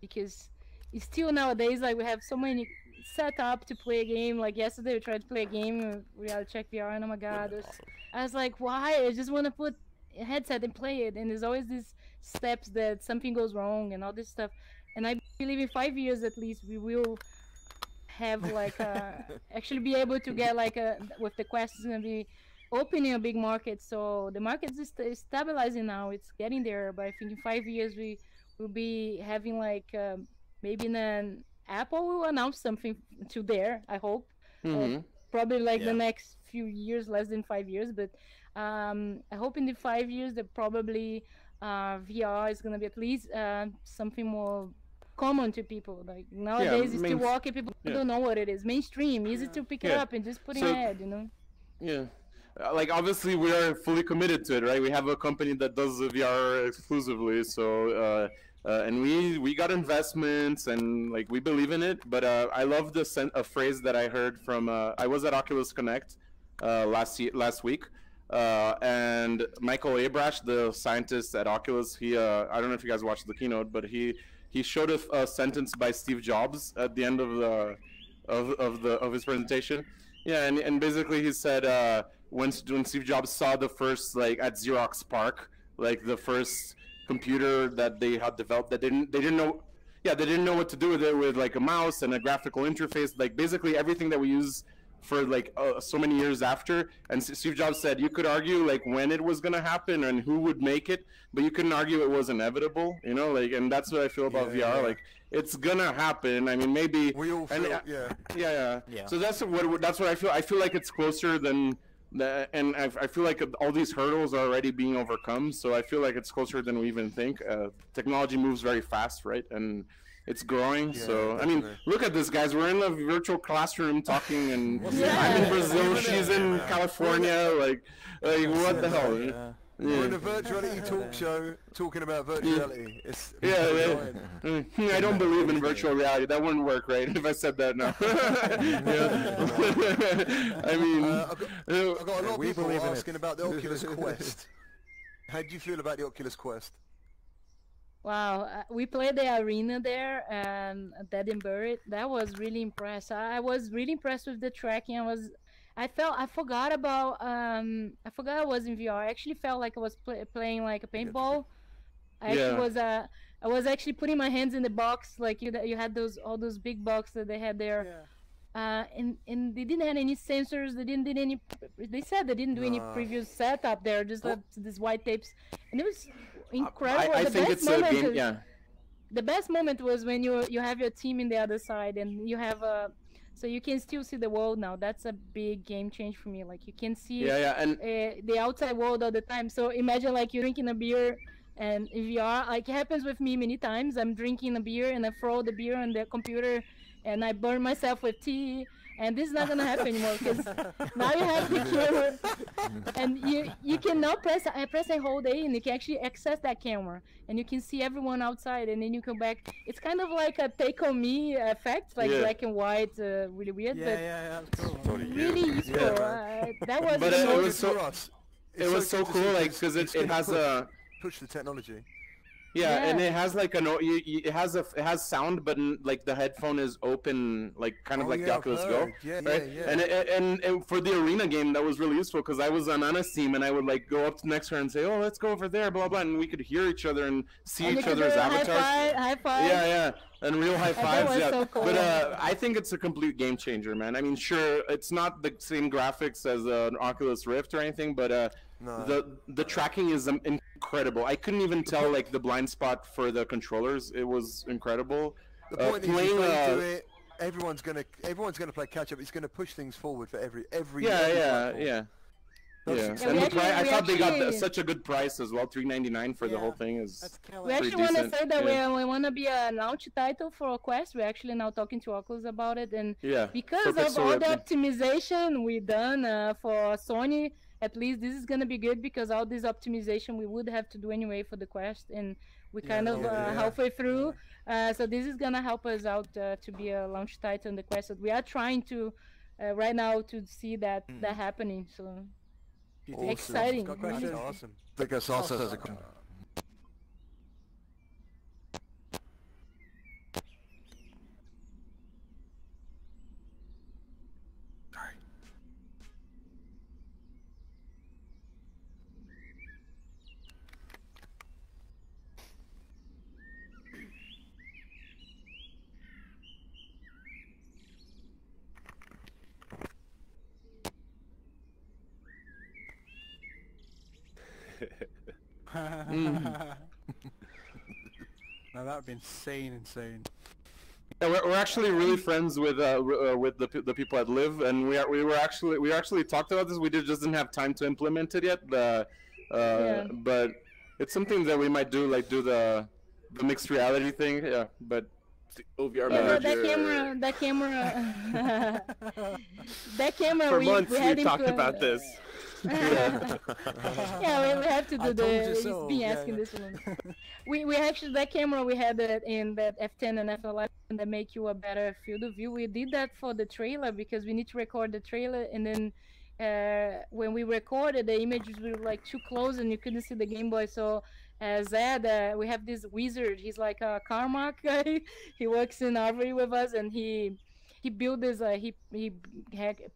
because it's still nowadays, like, we have so many set up to play a game. Like yesterday we tried to play a game, Reality Check VR, and oh my god, I was like, why? I just want to put a headset and play it, and there's always these steps that something goes wrong and all this stuff. And I believe in 5 years at least we will have like actually be able to get like with the Quest is gonna be opening a big market. So the market is stabilizing now, it's getting there, but I think in 5 years we will be having like maybe an Apple will announce something to there, I hope. Probably like the next few years, less than 5 years, but I hope in the 5 years that probably VR is gonna be at least something more common to people. Like nowadays it's still walking, people don't know what it is. Mainstream, easy to pick it up and just put in your head, you know. Like obviously we are fully committed to it, right? We have a company that does VR exclusively, so and we got investments and like we believe in it. But I love a phrase that I heard from I was at Oculus Connect last week, and Michael Abrash, the scientist at Oculus, he I don't know if you guys watched the keynote, but he showed a sentence by Steve Jobs at the end of his presentation. Yeah, and basically he said when Steve Jobs saw the first, like at Xerox PARC, like the first computer that they had developed, that they didn't know what to do with it, with like a mouse and a graphical interface, like basically everything that we use for like so many years after. And Steve Jobs said you could argue like when it was gonna happen and who would make it, but you couldn't argue it was inevitable, you know, like. And that's what I feel about VR. Like it's gonna happen. I mean, maybe we all feel, So that's what I feel. I feel like it's closer than and I feel like all these hurdles are already being overcome. So I feel like it's closer than we even think. Technology moves very fast, right? And it's growing. Yeah, so definitely. I mean, look at this, guys. We're in a virtual classroom talking, and I'm in Brazil. She's in California. Like what the hell? Yeah. We're in a virtuality talk show talking about virtual reality. I don't believe in virtual reality. That wouldn't work, right? If I said that now. I mean, I've got a lot of people asking about the Oculus Quest. How do you feel about the Oculus Quest? Wow, we played the arena there and Dead and Buried. That was really impressed. I was really impressed with the tracking. I forgot about I forgot I was in VR. I actually felt like I was playing like a paintball. I was actually putting my hands in the box, like you had all those big boxes that they had there. And they didn't have any sensors. They didn't did any. They said they didn't do any previous setup there. Just these white tapes, and it was incredible. I think it's a game. Yeah. The best moment was when you have your team in the other side and you have so you can still see the world now. That's a big game change for me. Like you can see and the outside world all the time. So imagine like you're drinking a beer and in VR, like it happens with me many times. I'm drinking a beer and I throw the beer on the computer and I burn myself with tea. And this is not gonna happen anymore because now you have the camera, and you can now press a whole day, and you can actually access that camera, and you can see everyone outside, and then you come back. It's kind of like a take on me effect, like black and white, really weird, but cool. really useful. That was. But it was so cool, like because it has a push the technology. Yeah, and it has like it has sound, but like the headphone is open, like kind of like the Oculus Go, right? And for the arena game, that was really useful because I was on Anna's team, and I would like go up next to her and say, "Oh, let's go over there," blah blah, and we could hear each other and see each other's avatars. High five. Yeah, and real high fives. Yeah, so cool. But I think it's a complete game changer, man. I mean, sure, it's not the same graphics as an Oculus Rift or anything, but the tracking is incredible. I couldn't even tell like the blind spot for the controllers. It was incredible. The point is, if they do it, everyone's gonna play catch up. It's gonna push things forward for every. Yeah. And I thought they got such a good price as well. $399 for the whole thing is. We actually want to say that we want to be a launch title for a Quest. We're actually now talking to Oculus about it, and because of all the optimization we done for Sony, at least this is gonna be good because all this optimization we would have to do anyway for the Quest, and we kind of halfway through. So this is gonna help us out to be a launch title in the Quest. So we are trying to right now to see that happening. So. Awesome. Exciting. Awesome. Because also has a question. Now that would be insane. Yeah, we're actually really friends with the people at Live, and we actually talked about this. We just didn't have time to implement it yet. But it's something that we might do, like do the mixed reality thing. Yeah, but OVR that camera. For months we talked about this. We have to do the being asking this one. We actually that camera we had it in that F10 and F11 that make you a better field of view. We did that for the trailer because we need to record the trailer, and then when we recorded, the images were like too close and you couldn't see the Game Boy. So Zed, we have this wizard. He's like a Carmack guy. He works in Harvard with us, and he built this. He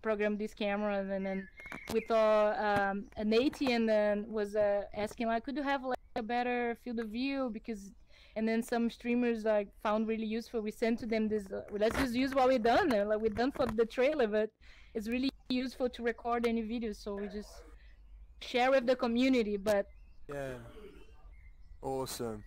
programmed this camera, and then with an 80, and then was asking like, could you have like a better field of view? Because, and then some streamers like found really useful. We sent to them this. Let's just use what we done. Like we done for the trailer, but it's really useful to record any videos. So we just share with the community. But yeah, awesome.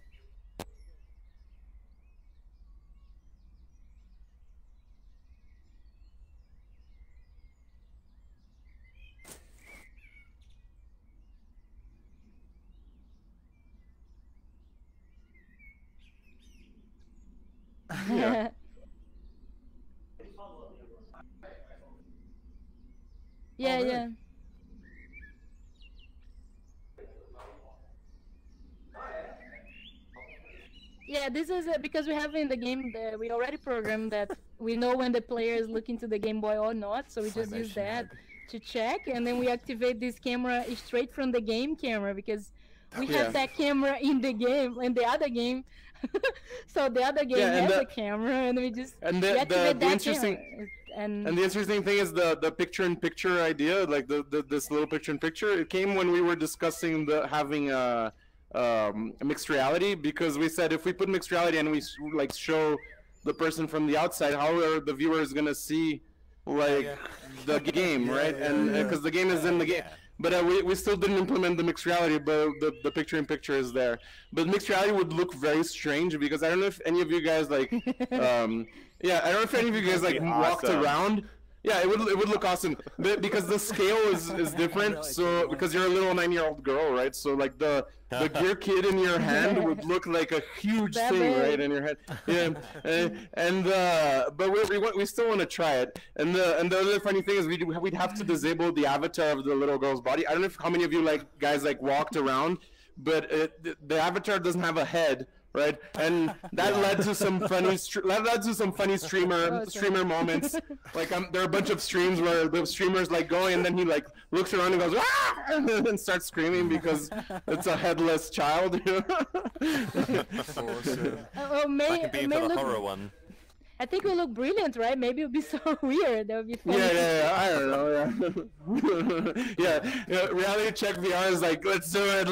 Yeah, really? yeah. Yeah, this is because we have in the game that we already programmed that we know when the player is looking to the Game Boy or not, so we just use that to check, and then we activate this camera straight from the game camera because we have that camera in the game, in the other game. So the other game has a camera, and we just activate that camera. And the interesting thing is the picture-in-picture idea, like this little picture-in-picture. It came when we were discussing having mixed reality, because we said if we put mixed reality and we like show the person from the outside, how are the viewers gonna see like the game, right? And because the game is in the game. But we still didn't implement the mixed reality, but the picture-in-picture is there. But mixed reality would look very strange, because I don't know if any of you guys like, I don't know if any of you guys like walked around. Yeah, it would look awesome, because the scale is different. So because you're a little 9-year-old girl, right? So like the gear kit in your hand would look like a huge thing, right, in your head. Yeah, but we still want to try it. And the other funny thing is we'd have to disable the avatar of the little girl's body. I don't know how many of you guys walked around, but the avatar doesn't have a head. Right, and that led to some funny streamer moments. Like there are a bunch of streams where the streamer's like going, and then he like looks around and goes ah! and then starts screaming because it's a headless child. Awesome. May that could be for the look, horror one. I think we look brilliant, right? Maybe it would be so weird. That would be funny. Yeah, I don't know. Yeah, reality check VR is like, let's do it.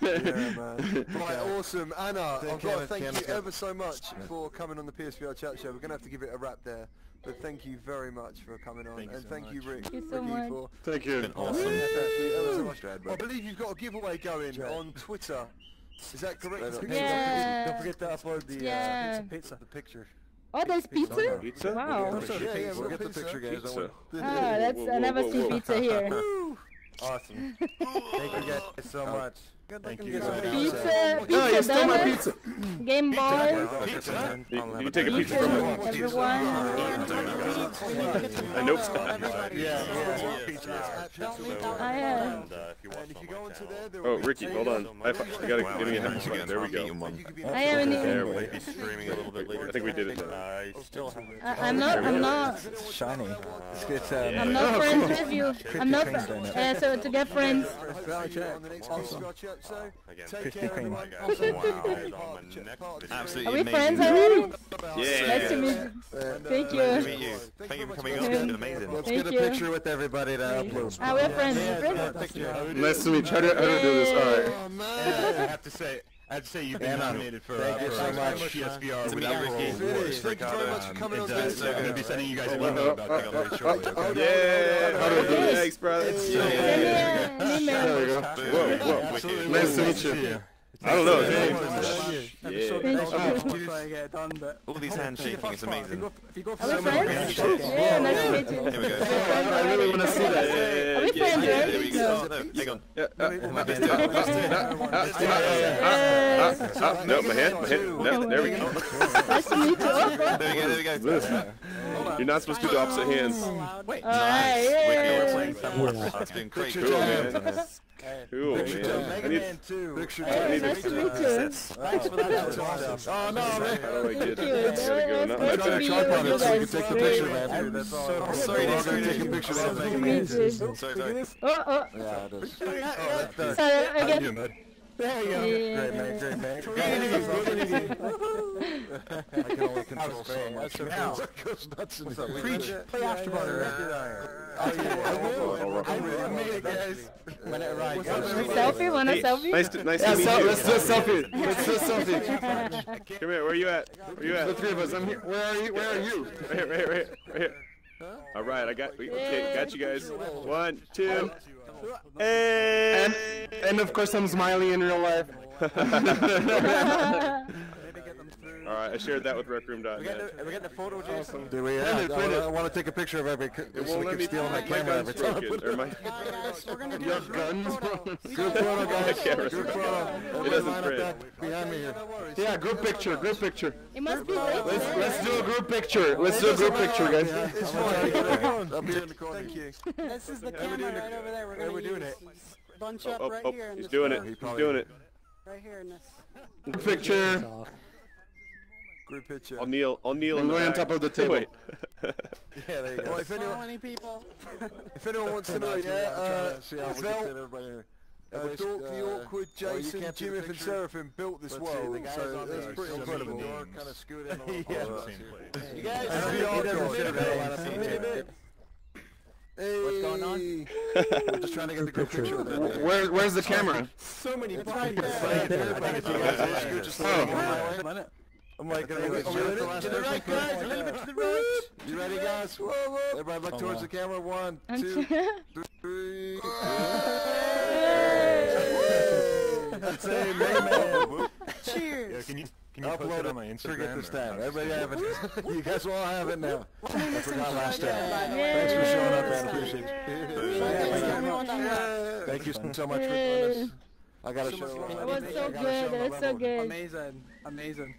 Yeah, man. Right, awesome. Anna, I've got to thank you ever so much for coming on the PSVR chat show. We're going to have to give it a wrap there. But thank you very much for coming on. Thank you, Rick. Thank you so much. Thank you. It's been awesome. I believe you've got a giveaway going on Twitter. Is that correct? Yeah. Don't forget to upload the pizza, the picture. Oh, there's pizza? Pizza? Wow. We'll get the picture, guys. Pizza. I never see pizza here. Awesome. Thank you guys so much. Thank you. Pizza, you stole my pizza. Game Boy. You take a pizza from me. Everyone. I know. Oh, Ricky, hold on. I gotta give me a hand. There we go. I haven't There even. we Maybe streaming a little bit later. I think we did it. I still haven't. I'm not. Shiny. I'm not friends with you. I'm not. So to get friends. Absolutely Are we amazing. friends already? Yeah. Nice to meet you. Thank you. Nice to meet you. Thank you for coming on. It's been amazing. Let's Thank get a you. picture with everybody to upload. We're friends. Nice to meet you. How do I do this? All right. I have to say you've been nominated for PSVR without Ricky. Thank you very much for coming on. So I'm going to be sending you guys an email about that very shortly. Okay? Yeah. How do I do this? Thanks, brother. There we go. Whoa. Nice to meet you. I don't know. All these handshaking is amazing. Are we friends? Yeah, nice to meet you. Here we go. I really want to see that. Are we friends, There right? we go. No, hang on. No, my hand. No, there we go. Nice to meet you. There we go. You're not supposed to do the opposite hands. Wait, Alright, nice. yeah. We're playing some more. That's been great. Cool, man. Cool, man. I need Nice to meet you. Thanks for that. Oh no, man. How do I get Thank you. it? Gotta go. Not my Nice to back. meet you. Tripod You so we can guys. take the Great. picture, man. That's all. Sorry, We're all sorry. gonna take a picture of Nice to it. meet you. Sorry. Oh. Yeah, it is. Sorry, again. There you go. Yeah. Great, man. I can only control so much. Now, goes nuts and preach. Play after brother. Oh yeah. I made it, guys. When it arrives. Selfie? Want a selfie? Nice to meet you. Let's do a selfie. Come here. Where are you at? The three of us. I'm here. Where are you? Right here. All right, got you guys. 1, 2. And of course I'm smiling in real life. All right, I shared that with RecRoom.net. We got the photo, Jason. Do we? Print it. I want to take a picture of every. It won't let me steal my camera every time. We're gonna do a guns. Group photo, guys. Group photo. It doesn't print. Behind me here. Yeah, group picture. It must be late. Let's do a group picture. Let's do a group picture, guys. It's fine. Up here in the corner. Thank you. This is the camera right over there. We're gonna doing use. it. Bunch up right here. In He's this doing it. corner. He's doing it. Right here in this. Group picture. Group picture. I'll kneel I'm in the going on back. top of the table. Wait. Yeah, there you go. Well, So many people. if anyone wants to know, Dork the Awkward, Jason, Jimmy and Seraphim built this world, so it's pretty incredible. Kind of scoot in a little closer. You guys, What's going on? I'm just trying to get the group picture with it. Where's the camera? So many people. I think it's you guys. Just I'm like, to the right, guys, a little bit to the right. You ready, guys? Everybody look towards the camera. 1, 2, 3. That's it, man. Cheers. Can you upload it on my Instagram? Forget this time. or Everybody have it. You guys will all have it now. I forgot last time. Yay. Thanks for showing up, man. Appreciate it. Thank you so much for doing this. I gotta show. It was so good. It was so good. Amazing. Amazing.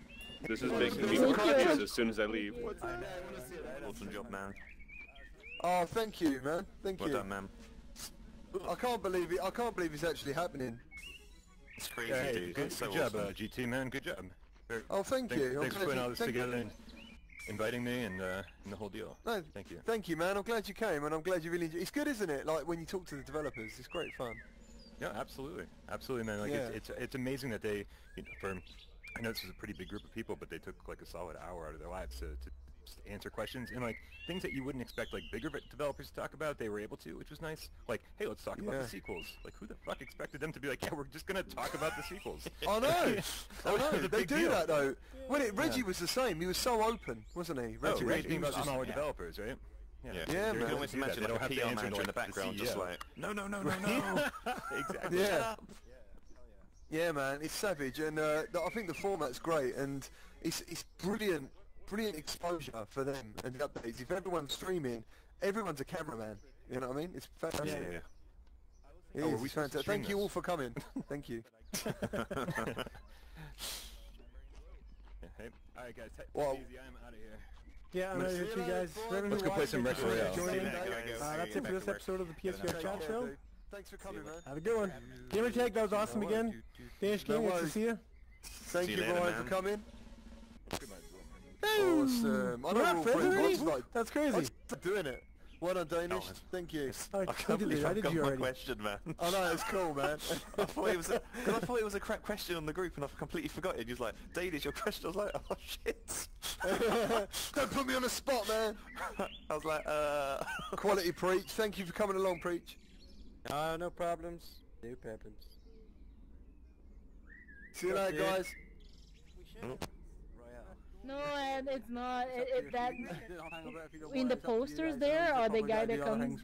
This is making me confused as soon as I leave. Awesome job, man. Oh, thank you, man. Thank Well you. done, man. I can't believe it. I can't believe it's actually happening. It's crazy, Yeah, hey, dude. good It's so job, awesome. GT, man. Good job. Oh, thank you. Thanks for putting all this Thank you. together and inviting me and the whole deal. No, Thank you. Thank you, man. I'm glad you came, and I'm glad you really enjoyed. It's good, isn't it? Like when you talk to the developers, it's great fun. Yeah, absolutely, absolutely, man. Like Yeah. it's amazing that they, I know this was a pretty big group of people, but they took like a solid hour out of their lives to just answer questions and like things that you wouldn't expect like bigger developers to talk about. They were able to, which was nice. Like, hey, let's talk about the sequels. Like, who the fuck expected them to be like, yeah, we're just gonna talk about the sequels? I know. I know. was a They big do deal. that though. Reggie was the same. He was so open, wasn't he? Reggie Reggie was was just smaller developers, right? Yeah, Yeah, you man. can always Do that. imagine They like don't a have to PR answer manager in like the background the just CEO. like, no. Exactly. Yeah. Yeah, man, it's savage, and I think the format's great, and it's brilliant exposure for them and the updates. If everyone's streaming, everyone's a cameraman. You know what I mean? It's fantastic. Yeah. It Oh, is, we it's should fantastic. stream Thank you this. all for coming. Thank you. Yeah, hey, all right, guys. Take Well- it easy. I'm out of here. Yeah, I'm out here too, guys. Let's go play some Rex Royale. That's it for this episode of the PSVR Chat Show. Thanks for coming, man. Have a good one. Gamer Tag, that was awesome again. Danish King, nice to see you. Thank See you, you later, Brian, man. for coming. Boom. Awesome. I We're know not we're all friends friends. already? Once, like, That's I crazy. started doing it. Well done, Danish. Thank you. I can't did believe I I did got you my already. question, man. I know, it's cool, man. I thought it was a crap question on the group, and I completely forgot it. He was like, "Danish, your question." I was like, "Oh shit!" Don't put me on the spot, man. I was like, Quality Preach. Thank you for coming along, Preach. No problems. No problems. See you later, guys. No, and it's not. That in the posters there, or the guy that comes.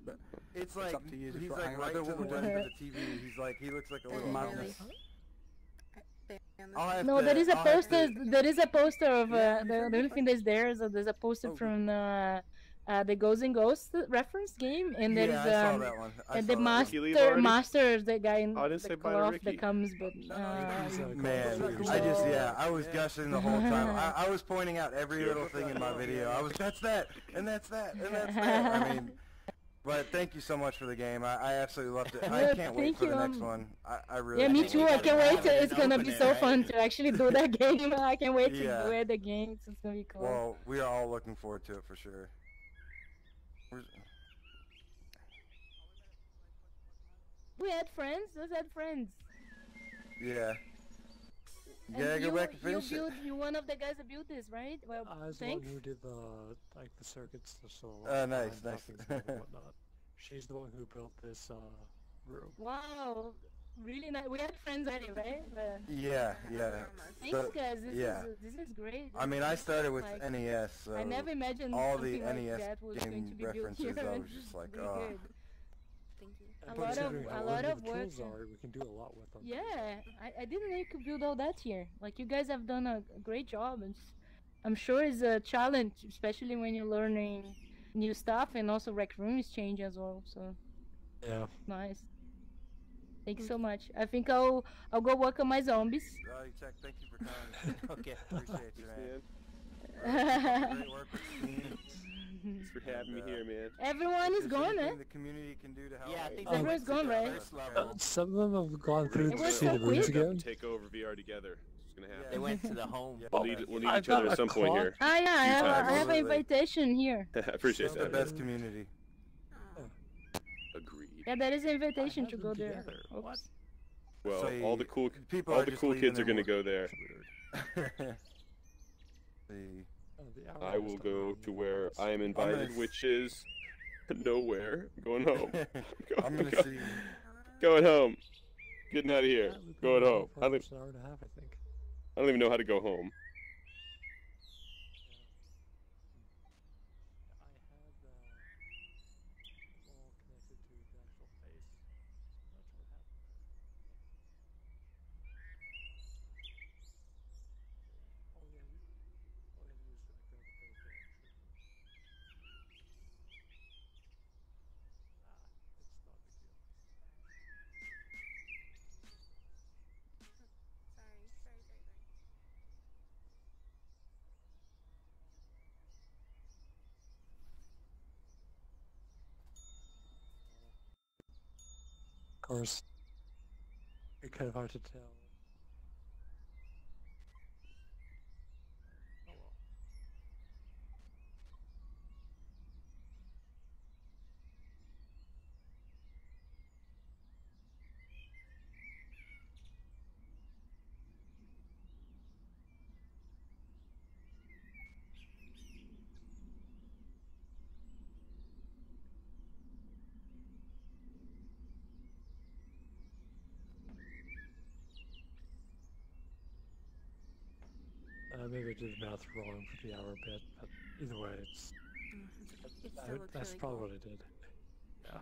It's like he's like right to the window of the TV. He's like he looks like a little mouse. No, there is a poster. There is a poster of the only thing that's there is there's a poster from the Ghosts and Ghosts reference game, and there is I saw that one. and the master, the guy in the cloth that comes, but man, I was gushing the whole time. I was pointing out every little thing in my video. I was that's that, and that's that, and that's that. I mean, but thank you so much for the game. I absolutely loved it. I can't wait for the next one. I really. Yeah, me too. I can't wait. It's gonna be so fun to actually do that game. I can't wait to do it the game. It's gonna be cool. Well, we are all looking forward to it for sure. We had friends. Let's had friends. Yeah. And Yeah, go back and finish it. You one of the guys that built this, right? Well, I was the one who did the circuits, so nice. and whatnot. She's the one who built this room. Wow, really nice. We had friends already, right? But Yeah. thanks, guys. This is great. I mean, I started with Like, NES, so I never imagined all the something like NES that was going game to be built references. here. I was just like, Really oh. good. a lot of work. Tools are, we can do a lot with them. Yeah, I didn't know you could build all that here. Like, you guys have done a great job, and I'm sure it's a challenge, especially when you're learning new stuff, and also Rec Room is changing as well. So yeah, nice. Thank you so much. I think I'll go work on my zombies. Chuck, thank you for coming. Okay, Appreciate you, man. Great work with the team. Thanks for having me here, man. Everyone is gone, eh? The community can do to help. Yeah, I think everyone's gone, right? some of them have gone through It to was see so the rooms quick. again. Take over VR together. It's gonna happen. they went to the home. We'll need I've each other got at some a point clock. here. Ah, yeah, I have an Absolutely. invitation here. I appreciate It's the that. best community. Agreed. Yeah, there is an invitation I to have go them there. together. Oops. What? Well, So all the cool people all are the just cool leaving kids are and gonna go there. I will go to where I am invited, which is nowhere. I'm going home. I'm gonna see. Going home. Getting out of here. Yeah, we've been Going going home. for almost an hour and a half, I think. I don't even know how to go home. I had all connected to the actual base. I'm not sure what happened there. All we had to do is connect to the base there. It's not a big deal. Of course, it's kind of hard to tell. Oh well. Maybe I did the math wrong for the hour bit, but either way, It still looks that's really probably cool. what I did. Yeah.